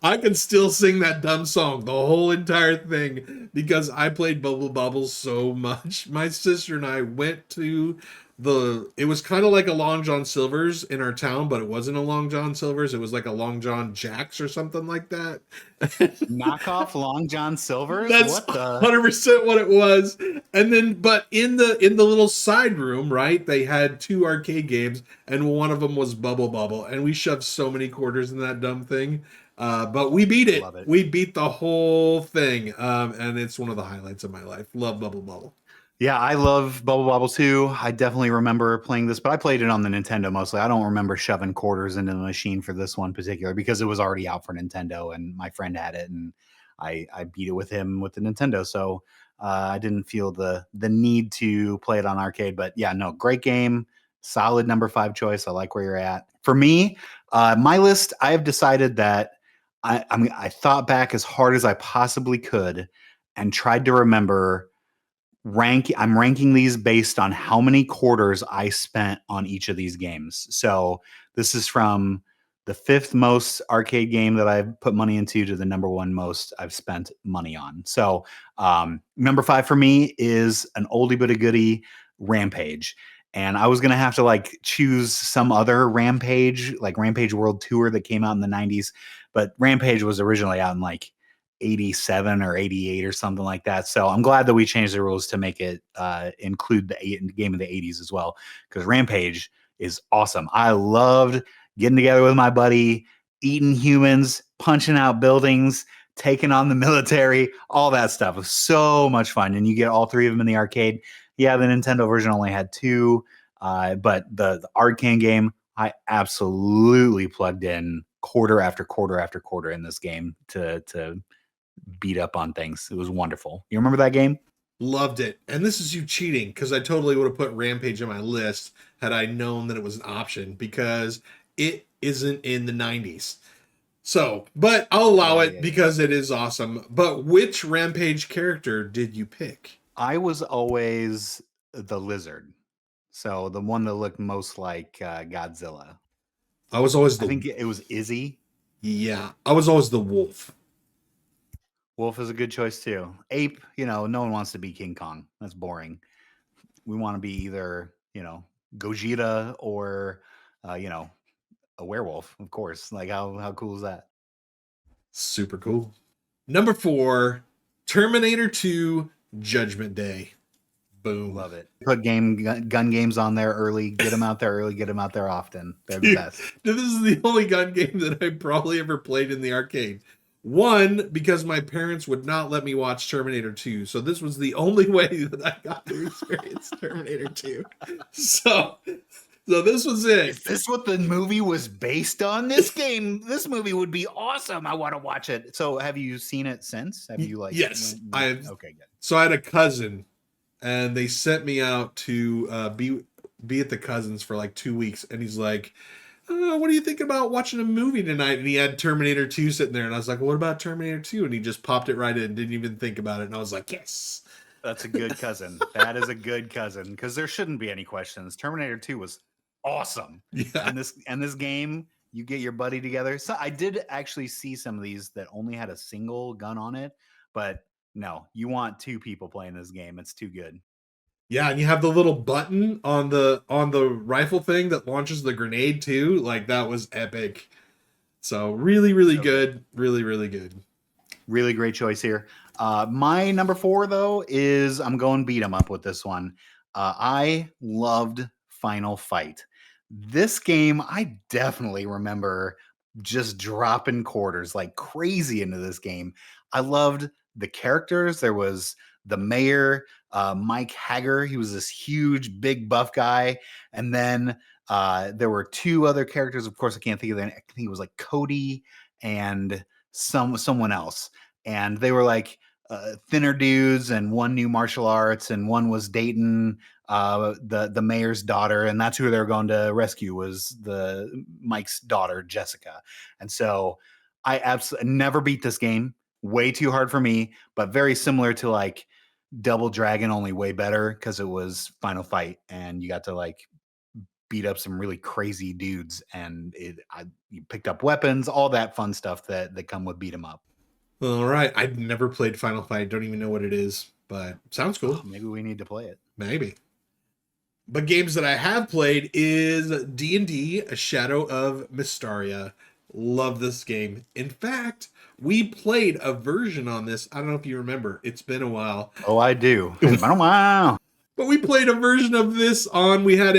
I can still sing that dumb song, the whole entire thing, because I played Bubble Bobble so much. My sister and I went to it was kind of like a Long John Silver's in our town, but it wasn't a Long John Silver's. It was like a Long John Jack's or something like that. Knockoff Long John Silver's? That's What the? 100% what it was. And then, but in the little side room, right, they had 2 arcade games, and one of them was Bubble Bubble, and we shoved so many quarters in that dumb thing. But we beat it. Love it. We beat the whole thing, and it's one of the highlights of my life. Love Bubble Bubble. Yeah, I love Bubble Bobble too. I definitely remember playing this, but I played it on the Nintendo mostly. I don't remember shoving quarters into the machine for this one particular because it was already out for Nintendo and my friend had it and I beat it with him with the Nintendo. So I didn't feel the need to play it on arcade. But yeah, no, great game. Solid number 5 choice. I like where you're at. For me, my list, I have decided that I thought back as hard as I possibly could and tried to remember I'm ranking these based on how many quarters I spent on each of these games. So this is from the 5th most arcade game that I've put money into to the number 1 most I've spent money on. So number 5 for me is an oldie but a goodie, Rampage. And I was going to have to like choose some other Rampage, like Rampage World Tour that came out in the 90s. But Rampage was originally out in like 87 or 88 or something like that. So I'm glad that we changed the rules to make it include the game of the 80s as well, because Rampage is awesome. I loved getting together with my buddy, eating humans, punching out buildings, taking on the military, all that stuff. It was so much fun. And you get all 3 of them in the arcade. Yeah, the Nintendo version only had 2, but the arcade game, I absolutely plugged in quarter after quarter after quarter in this game to beat up on things. It was wonderful. You remember that game? Loved it. And this is you cheating, because I totally would have put Rampage on my list had I known that it was an option, because it isn't in the 90s. So, but I'll allow it because it is awesome. But which Rampage character did you pick? I was always the lizard. So the one that looked most like Godzilla. I was always I think it was Izzy. Yeah, I was always the wolf. Wolf is a good choice too. Ape, no one wants to be King Kong. That's boring. We want to be either, Gogeta or, a werewolf, of course. Like how cool is that? Super cool. Number 4, Terminator 2 Judgment Day. Boom. Love it. Put gun games on there early. Get them out there early. Get them out there often. They're the best. This is the only gun game that I probably ever played in the arcade. 1, because my parents would not let me watch Terminator 2. So this was the only way that I got to experience Terminator 2. So this was it. Is this what the movie was based on? This movie would be awesome. I want to watch it. So have you seen it since? Have you Yes. Okay, good. So I had a cousin, and they sent me out to be at the cousin's for like 2 weeks, and he's like, what do you think about watching a movie tonight? And he had Terminator 2 sitting there, and I was like, what about Terminator 2? And he just popped it right in, didn't even think about it, and I was like, yes. That's a good cousin. That is a good cousin, because there shouldn't be any questions. Terminator 2 was awesome. Yeah. And this game, you get your buddy together. So I did actually see some of these that only had a single gun on it, but no, you want 2 people playing this game. It's too good. Yeah, and you have the little button on the rifle thing that launches the grenade too. Like, that was epic. So really, really good. Really, really good. Really great choice here. My number 4 though is I'm going beat 'em up with this one. I loved Final Fight. This game, I definitely remember just dropping quarters like crazy into this game. I loved the characters. There was the mayor, Mike Hager. He was this huge, big, buff guy. And then there were 2 other characters. Of course, I can't think of them. I think it was like Cody and someone else. And they were like thinner dudes, and one knew martial arts, and one was dating the mayor's daughter, and that's who they were going to rescue, was Mike's daughter, Jessica. And so I absolutely never beat this game. Way too hard for me, but very similar to like Double Dragon, only way better because it was Final Fight, and you got to like beat up some really crazy dudes, and you picked up weapons, all that fun stuff that come with beat 'em up. All right, I've never played Final Fight. Don't even know what it is, but sounds cool. Maybe we need to play it. Maybe. But games that I have played is D&D, A Shadow of Mystaria. Love this game. In fact, we played a version on this. I don't know if you remember. It's been a while. Oh, I do. It's been a while. But we played a version of this we had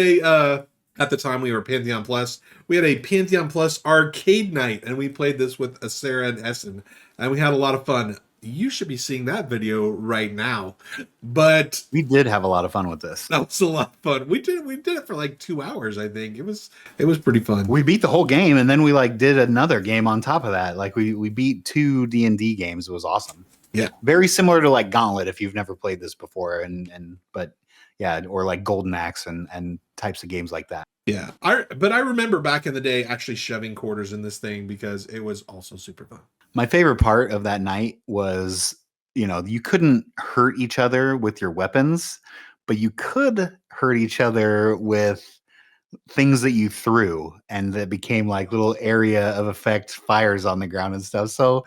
at the time we were Pantheon Plus, we had a Pantheon Plus arcade night, and we played this with Sarah and Essen, and we had a lot of fun. You should be seeing that video right now. But We did have a lot of fun with this. that was a lot of fun. We did it for like 2 hours, I think. It was pretty fun. We beat the whole game, and then we like did another game on top of that. Like we beat 2 D&D games. It was awesome. Yeah. Very similar to like Gauntlet if you've never played this before, but yeah, or like Golden Axe and types of games like that. Yeah. But I remember back in the day actually shoving quarters in this thing because it was also super fun. My favorite part of that night was, you couldn't hurt each other with your weapons, but you could hurt each other with things that you threw, and that became like little area of effect fires on the ground and stuff. So,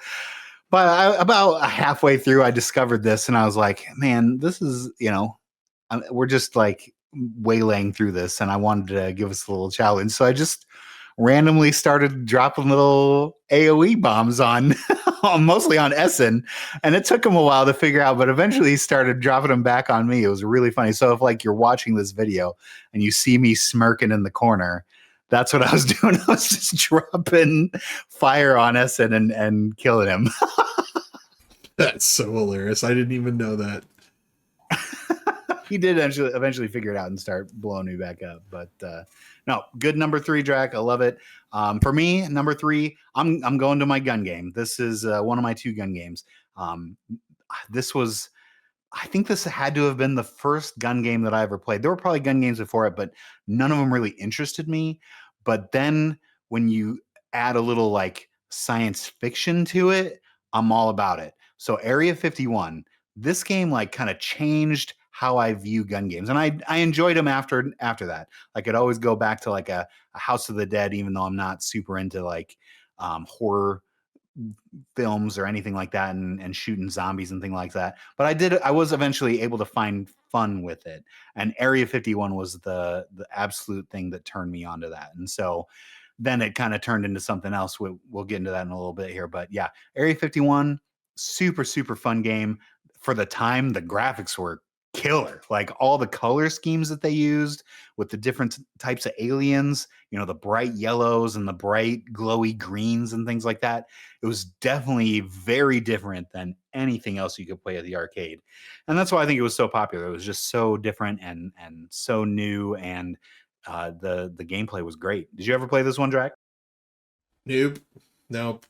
but about halfway through, I discovered this, and I was like, man, this is, we're just like waylaying through this, and I wanted to give us a little challenge. So I just randomly started dropping little AoE bombs on mostly on Essen, and it took him a while to figure out, but eventually he started dropping them back on me. It was really funny. So if like you're watching this video and you see me smirking in the corner, that's what I was doing. I was just dropping fire on Essen and killing him. That's so hilarious. I didn't even know that. He did eventually figure it out and start blowing me back up. But no, good number 3, Draq. I love it. For me, number 3, I'm going to my gun game. This is one of my 2 gun games. I think this had to have been the first gun game that I ever played. There were probably gun games before it, but none of them really interested me. But then when you add a little like science fiction to it, I'm all about it. So Area 51, this game like kind of changed how I view gun games. And I enjoyed them after that. I could always go back to like a House of the Dead, even though I'm not super into like horror films or anything like that, and shooting zombies and things like that. But I was eventually able to find fun with it. And Area 51 was the absolute thing that turned me onto that. And so then it kind of turned into something else. We'll get into that in a little bit here. But yeah, Area 51, super, super fun game. For the time, the graphics were killer. Like all the color schemes that they used with the different types of aliens, the bright yellows and the bright glowy greens and things like that. It was definitely very different than anything else you could play at the arcade. And that's why I think it was so popular. It was just so different and so new, and the gameplay was great. Did you ever play this one, Draq? Nope.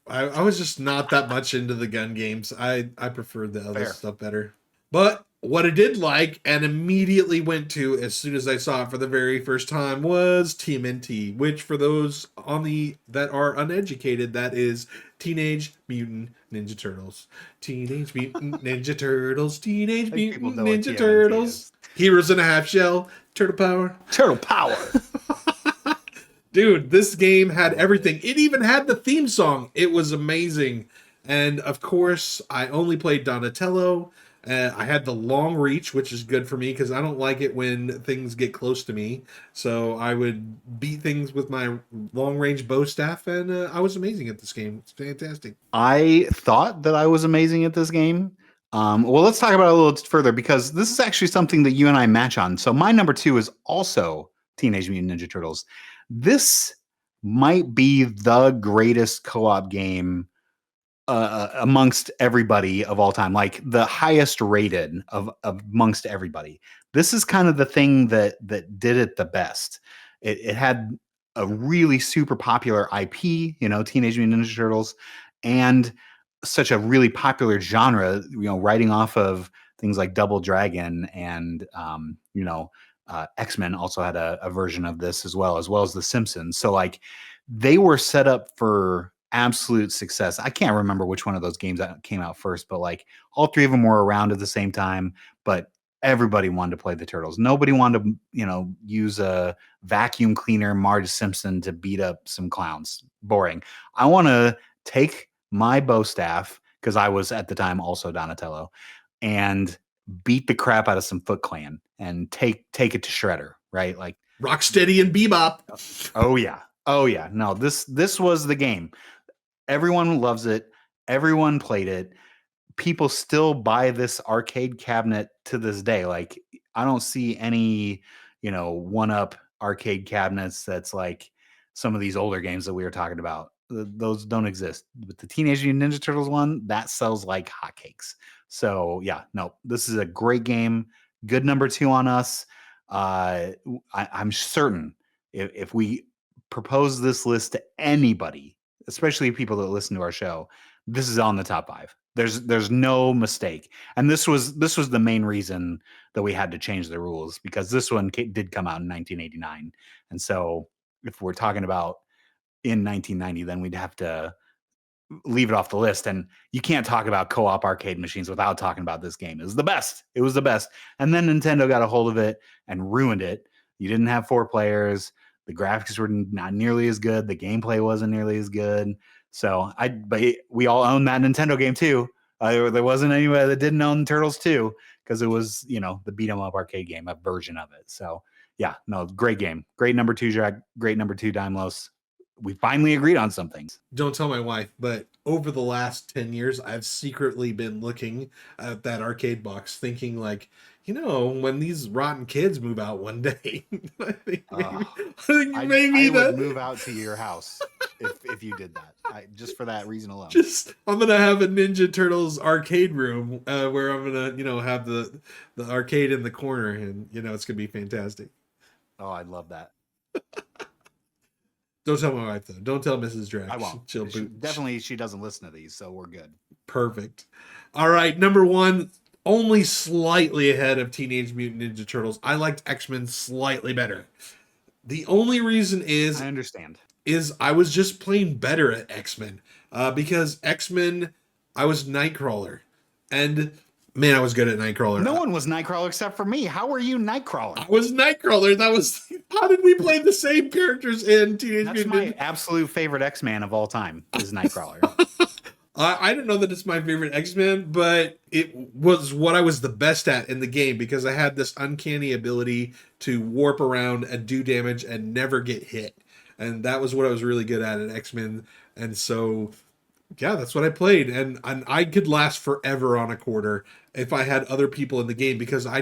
I was just not that much into the gun games. I preferred the other stuff better. But what I did like and immediately went to as soon as I saw it for the very first time was TMNT, which for those that are uneducated, that is Teenage Mutant Ninja Turtles. Teenage Mutant Ninja Turtles. Teenage Mutant Ninja Turtles. Heroes in a Half Shell. Turtle Power. Turtle Power. Dude, this game had everything. It even had the theme song. It was amazing. And of course, I only played Donatello. I had the long reach, which is good for me because I don't like it when things get close to me. So I would beat things with my long range bow staff, and I was amazing at this game. It's fantastic. I thought that I was amazing at this game. Well, let's talk about it a little further, because this is actually something that you and I match on. So my number 2 is also Teenage Mutant Ninja Turtles. This might be the greatest co-op game amongst everybody of all time, like the highest rated of amongst everybody. This is kind of the thing that did it the best. It had a really super popular IP, Teenage Mutant Ninja Turtles, and such a really popular genre, writing off of things like Double Dragon and X-Men also had a version of this as well as The Simpsons. So like they were set up for absolute success. I can't remember which one of those games that came out first, but like all 3 of them were around at the same time, but everybody wanted to play the Turtles. Nobody wanted to, use a vacuum cleaner Marge Simpson to beat up some clowns. Boring. I want to take my bow staff, because I was at the time also Donatello, and beat the crap out of some Foot Clan and take it to Shredder, right? Like Rocksteady and Bebop. oh yeah. No, this was the game. Everyone loves it. Everyone played it. People still buy this arcade cabinet to this day. Like I don't see any, one up arcade cabinets that's like some of these older games that we were talking about. Those don't exist. But the Teenage Mutant Ninja Turtles one, that sells like hotcakes. So yeah, no, this is a great game. Good number 2 on us. I'm certain if we propose this list to anybody, especially people that listen to our show, this is on the top 5. There's no mistake. And this was the main reason that we had to change the rules, because this one did come out in 1989. And so if we're talking about in 1990, then we'd have to leave it off the list. And you can't talk about co-op arcade machines without talking about this game. It was the best. It was the best. And then Nintendo got a hold of it and ruined it. You didn't have 4 players. The graphics were not nearly as good. The gameplay wasn't nearly as good. So but we all own that Nintendo game too. There wasn't anybody that didn't own Turtles 2, because it was, the beat 'em up arcade game, a version of it. So yeah, no, great game. Great number 2, Draq. Great number 2, Dymlos. We finally agreed on some things. Don't tell my wife, but over the last 10 years, I've secretly been looking at that arcade box thinking like, when these rotten kids move out one day, I think maybe I would move out to your house if you did that. Just for that reason alone. I'm going to have a Ninja Turtles arcade room where I'm going to, have the arcade in the corner, and, it's going to be fantastic. Oh, I'd love that. Don't tell my wife, though. Don't tell Mrs. Draq. I won't. She doesn't listen to these, so we're good. Perfect. All right, number 1, only slightly ahead of Teenage Mutant Ninja Turtles. I liked X-Men slightly better. The only reason is... I understand. Is I was just playing better at X-Men. Because X-Men, I was Nightcrawler. And... man, I was good at Nightcrawler. No one was Nightcrawler except for me. How were you Nightcrawler? I was Nightcrawler. How did we play the same characters in Teenage Mutant Ninja? That's my absolute favorite X-Man of all time is Nightcrawler. I don't know that it's my favorite X-Men, but it was what I was the best at in the game, because I had this uncanny ability to warp around and do damage and never get hit. And that was what I was really good at X-Men. And so... yeah, that's what I played, and I could last forever on a quarter if I had other people in the game, because I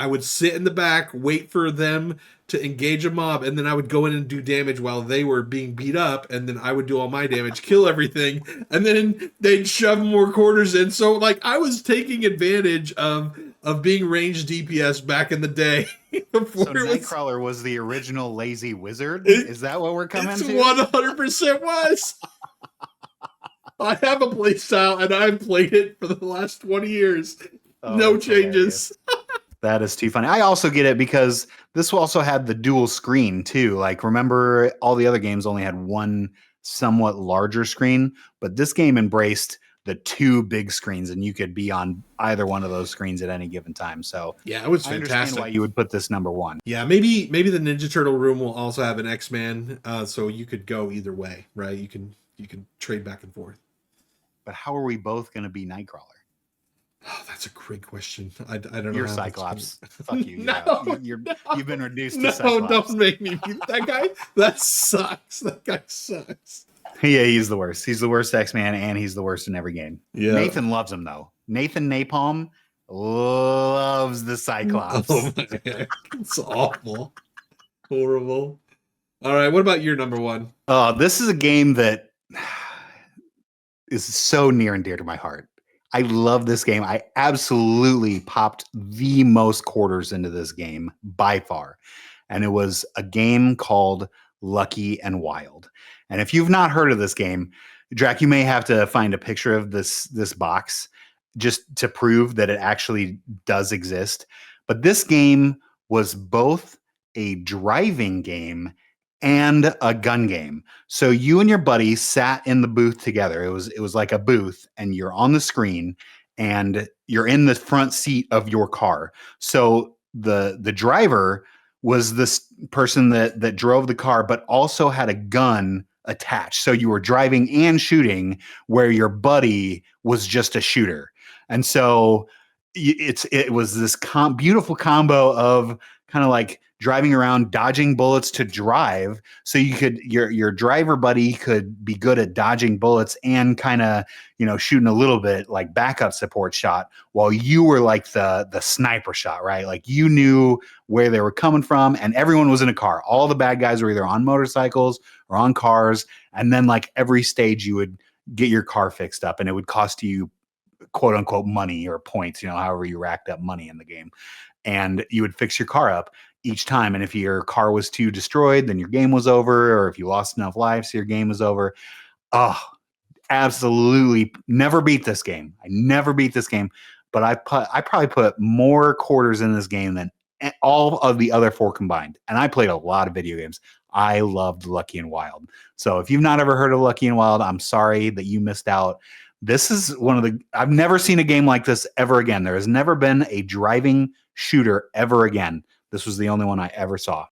would sit in the back, wait for them to engage a mob, and then I would go in and do damage while they were being beat up, and then I would do all my damage, kill everything, and then they'd shove more quarters in. So like I was taking advantage of being ranged DPS back in the day. So Nightcrawler was the original lazy wizard? Is that what we're coming to? 100% was. I have a play style, and I've played it for the last 20 years. No changes. That is too funny. I also get it because this also had the dual screen too. Like, remember, all the other games only had one somewhat larger screen, but this game embraced the 2 big screens, and you could be on either one of those screens at any given time. So yeah, it was I fantastic. understand why you would put this number 1. Yeah, maybe the Ninja Turtle room will also have an X-Man, so you could go either way, right? You can trade back and forth. But how are we both going to be Nightcrawler? Oh, that's a great question. I don't know. You're Cyclops. Fuck you. No, you've been reduced to Cyclops. No, don't make me be that guy. That sucks. That guy sucks. Yeah, he's the worst. He's the worst X-Man, and he's the worst in every game. Yeah. Nathan loves him, though. Nathan Napalm loves the Cyclops. Oh my God. It's awful. Horrible. All right, what about your number 1? This is a game that is so near and dear to my heart. I love this game. I absolutely popped the most quarters into this game by far. And it was a game called Lucky and Wild. And if you've not heard of this game, Draq, you may have to find a picture of this box just to prove that it actually does exist. But this game was both a driving game and a gun game. So you and your buddy sat in the booth together. It was like a booth, and you're on the screen and you're in the front seat of your car. So the driver was this person that drove the car, but also had a gun attached. So you were driving and shooting, where your buddy was just a shooter. And so it was this beautiful combo of kind of like driving around, dodging bullets to drive. So you could, your driver buddy could be good at dodging bullets and kind of, shooting a little bit like backup support shot while you were like the sniper shot, right? Like you knew where they were coming from, and everyone was in a car. All the bad guys were either on motorcycles or on cars. And then like every stage you would get your car fixed up, and it would cost you quote unquote money or points, however you racked up money in the game. And you would fix your car up each time. And if your car was too destroyed, then your game was over. Or if you lost enough lives, your game was over. Oh, absolutely never beat this game. I never beat this game, but I probably put more quarters in this game than all of the other 4 combined. And I played a lot of video games. I loved Lucky and Wild. So if you've not ever heard of Lucky and Wild, I'm sorry that you missed out. This is I've never seen a game like this ever again. There has never been a driving shooter ever again. This was the only one I ever saw.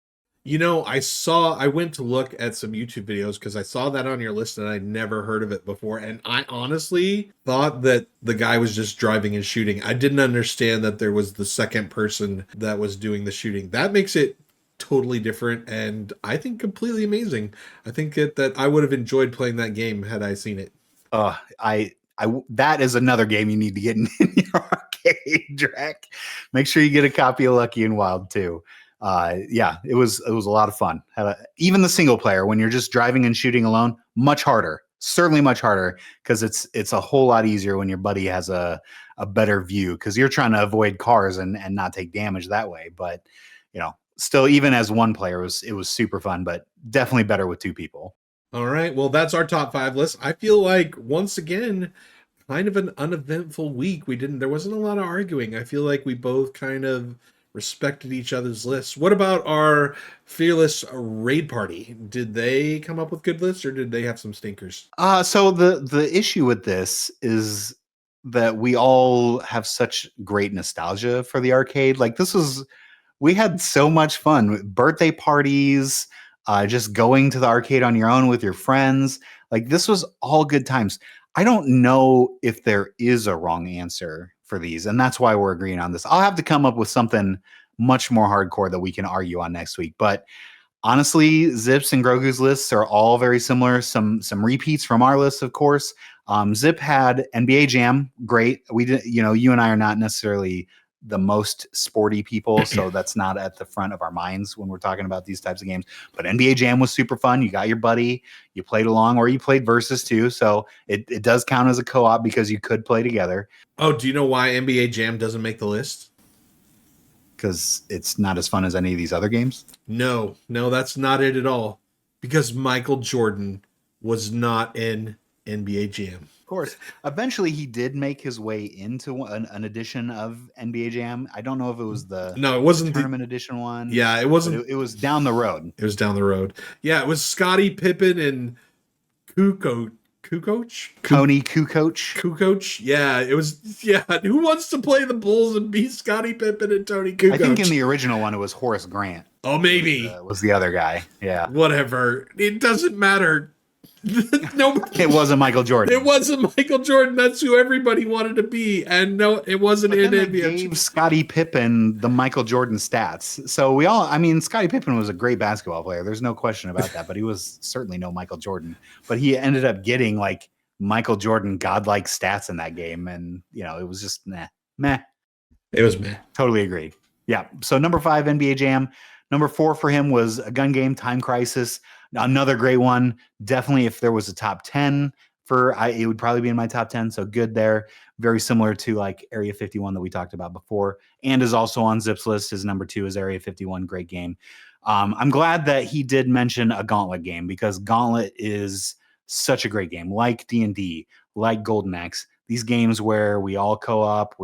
I went to look at some YouTube videos because I saw that on your list and I'd never heard of it before. And I honestly thought that the guy was just driving and shooting. I didn't understand that there was the second person that was doing the shooting. That makes it totally different and I think completely amazing. I think that I would have enjoyed playing that game had I seen it. That is another game you need to get in your arcade, Draq. Make sure you get a copy of Lucky and Wild too. It was a lot of fun. Even the single player, when you're just driving and shooting alone, much harder. Certainly much harder because it's a whole lot easier when your buddy has a better view because you're trying to avoid cars and not take damage that way. But still, even as one player, it was super fun, but definitely better with 2 people. All right, well, that's our top 5 list. I feel like once again, kind of an uneventful week. There wasn't a lot of arguing. I feel like we both kind of respected each other's lists. What about our Fearless Raid Party? Did they come up with good lists or did they have some stinkers? So the issue with this is that we all have such great nostalgia for the arcade. Like we had so much fun with birthday parties, just going to the arcade on your own with your friends. Like this was all good times. I don't know if there is a wrong answer for these, and that's why we're agreeing on this. I'll have to come up with something much more hardcore that we can argue on next week. But honestly, Zip's and Grogu's lists are all very similar. Some repeats from our list, of course. Zip had NBA Jam, great. We did, you and I are not necessarily the most sporty people, so that's not at the front of our minds when we're talking about these types of games. But NBA Jam was super fun. You got your buddy, you played along, or you played versus too. So it does count as a co-op because you could play together. Oh, do you know why NBA Jam doesn't make the list? Because it's not as fun as any of these other games? No, that's not it at all. Because Michael Jordan was not in NBA Jam. Of course. Eventually, he did make his way into an edition of NBA Jam. I don't know if it was it wasn't tournament edition one. Yeah, it wasn't. It was down the road. It was down the road. Yeah, it was Scottie Pippen and Kukoc. Tony Kukoc. Kukoc. Yeah, it was. Yeah, who wants to play the Bulls and beat Scottie Pippen and Tony Kukoc? I think in the original one it was Horace Grant. Oh, maybe was the other guy. Yeah. Whatever. It doesn't matter. No, it wasn't Michael Jordan. It wasn't Michael Jordan. That's who everybody wanted to be, and no, it wasn't in NBA. Gave Scottie Pippen the Michael Jordan stats. So Scottie Pippen was a great basketball player. There's no question about that. But he was certainly no Michael Jordan. But he ended up getting like Michael Jordan godlike stats in that game, and it was just meh. It was meh. Totally agree. Yeah. So number 5, NBA Jam. Number 4 for him was a gun game, Time Crisis. Another great one. Definitely, if there was a top 10 it would probably be in my top 10. So good there. Very similar to like Area 51 that we talked about before, and is also on Zip's list. His number 2 is Area 51. Great game. I'm glad that he did mention a Gauntlet game because Gauntlet is such a great game. Like D&D, like Golden Axe. These games where we all co-op.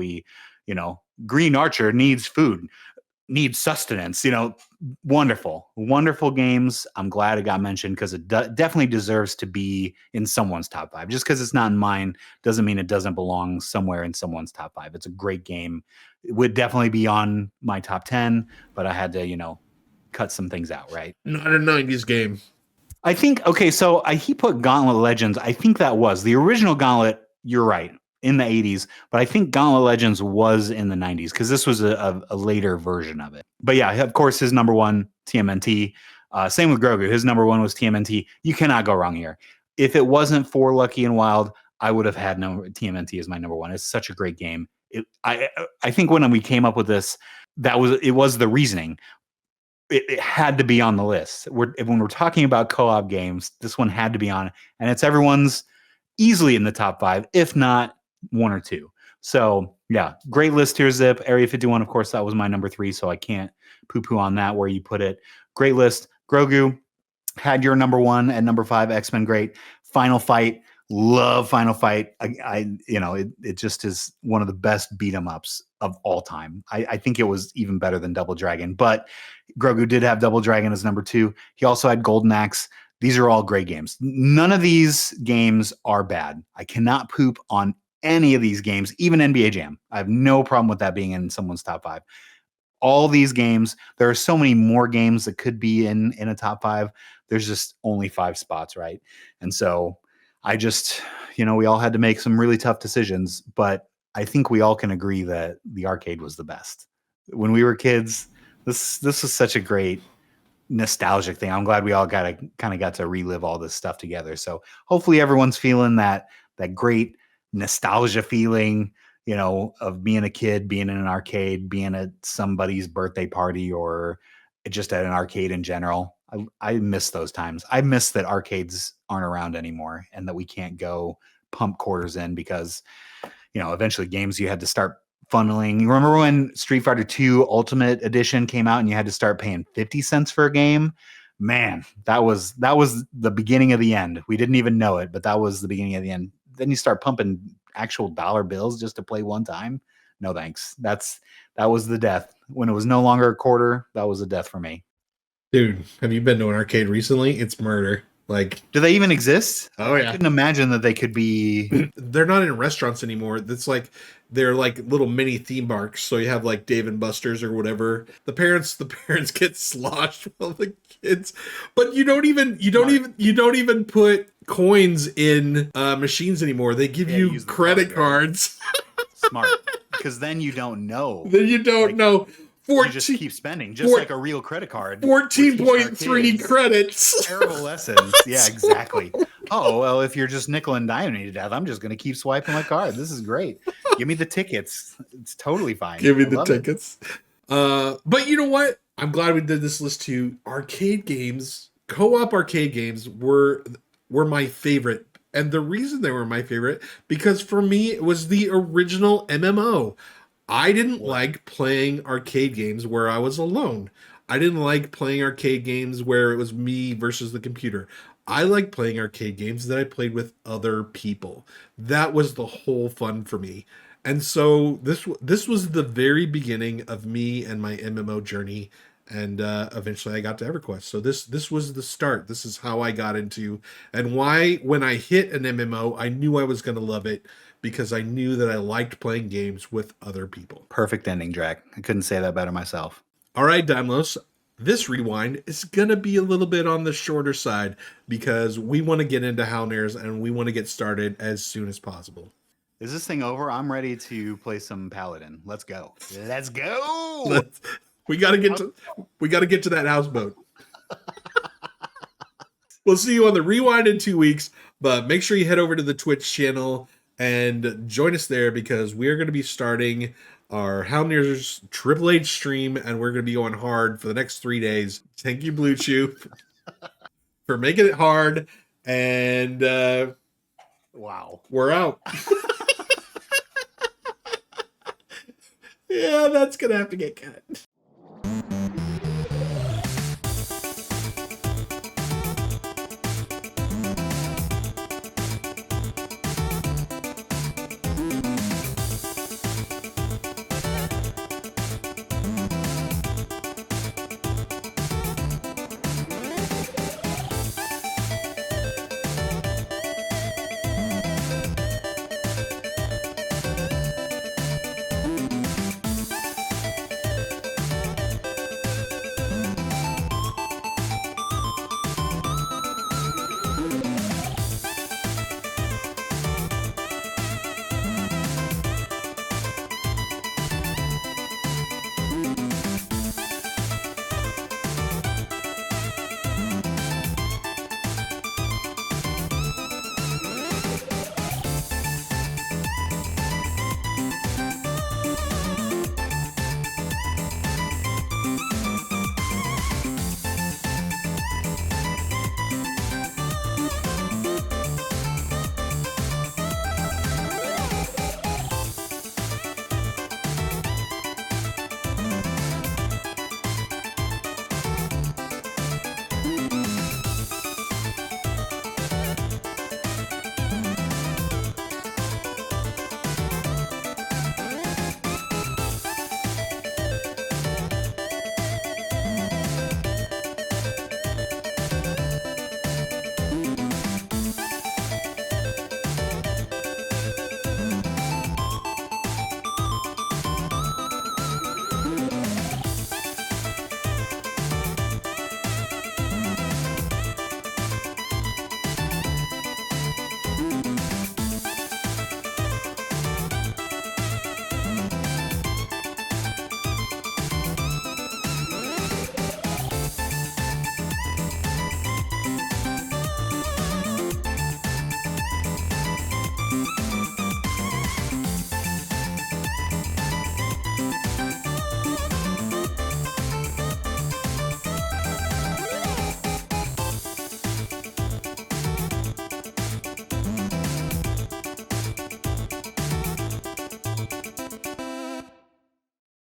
Green Archer needs food. Needs sustenance, wonderful games. I'm glad it got mentioned because it definitely deserves to be in someone's top 5. Just because it's not in mine doesn't mean it doesn't belong somewhere in someone's top 5. It's a great game. It would definitely be on my top 10, but I had to, cut some things out, right? Not a 90s game. I think, okay, so he put Gauntlet Legends. I think that was the original Gauntlet. You're right. in the 80s, but I think Gauntlet Legends was in the 90s because this was a later version of it. But yeah, of course, his number one, TMNT. Same with Grogu. His number one was TMNT. You cannot go wrong here. If it wasn't for Lucky and Wild, I would have had TMNT as my number one. It's such a great game. I think when we came up with this, it was the reasoning. It had to be on the list. When we're talking about co-op games, this one had to be on, and it's everyone's easily in the top 5, if not 1 or 2. So yeah, great list here, Zip. Area 51, of course, that was my number 3, so I can't poo-poo on that where you put it. Great list. Grogu had your number 1 at number 5. X-Men, great. Final Fight, love Final Fight. It just is one of the best beat 'em ups of all time. I think it was even better than Double Dragon, but Grogu did have Double Dragon as number 2. He also had Golden Axe. These are all great games. None of these games are bad. I cannot poop on any of these games, even NBA Jam. I have no problem with that being in someone's top 5. All these games, there are so many more games that could be in a top 5. There's just only 5 spots, right? And so I just, we all had to make some really tough decisions, but I think we all can agree that the arcade was the best. When we were kids, this was such a great nostalgic thing. I'm glad we all got to relive all this stuff together. So hopefully everyone's feeling that great nostalgia feeling, of being a kid, being in an arcade, being at somebody's birthday party, or just at an arcade in general. I miss those times. I miss that arcades aren't around anymore and that we can't go pump quarters in because, eventually games you had to start funneling. You remember when Street Fighter 2 Ultimate Edition came out and you had to start paying 50 cents for a game? Man, that was the beginning of the end. We didn't even know it, but that was the beginning of the end. Then you start pumping actual dollar bills just to play one time. No thanks. That was the death. When it was no longer a quarter, that was a death for me. Dude, have you been to an arcade recently? It's murder. Like, do they even exist? Oh yeah. I couldn't imagine that they could be. They're not in restaurants anymore. That's like they're like little mini theme parks. So you have like Dave and Buster's or whatever. The parents get sloshed while the kids. But you don't even put coins in machines anymore. They give you credit cards. Smart, because then you don't know. Know. You just keep spending, just like a real credit card. 14.3 credits. Terrible lessons. Yeah, exactly. Oh, well, if you're just nickel and diming me to death, I'm just going to keep swiping my card. This is great. Give me the tickets. It's totally fine. Give me the tickets. But you know what? I'm glad we did this list too. Arcade games, co-op arcade games were my favorite. And the reason they were my favorite, because for me, it was the original MMO. I didn't like playing arcade games where I was alone. I didn't like playing arcade games where it was me versus the computer. I like playing arcade games that I played with other people. That was the whole fun for me. And so this was the very beginning of me and my MMO journey. And eventually I got to EverQuest. So this was the start. This is how I got into, and why when I hit an MMO, I knew I was going to love it. Because I knew that I liked playing games with other people. Perfect ending, Draq. I couldn't say that better myself. All right, Dymlos. This rewind is going to be a little bit on the shorter side because we want to get into Halnir's and we want to get started as soon as possible. Is this thing over? I'm ready to play some Paladin. Let's go. Let's go. We got to get to that houseboat. We'll see you on the rewind in 2 weeks, but make sure you head over to the Twitch channel and join us there because we are going to be starting our Halnir's Triple H stream, and we're going to be going hard for the next 3 days. Thank you, Blue Chew, for making it hard. And wow, we're out. Yeah, that's going to have to get cut.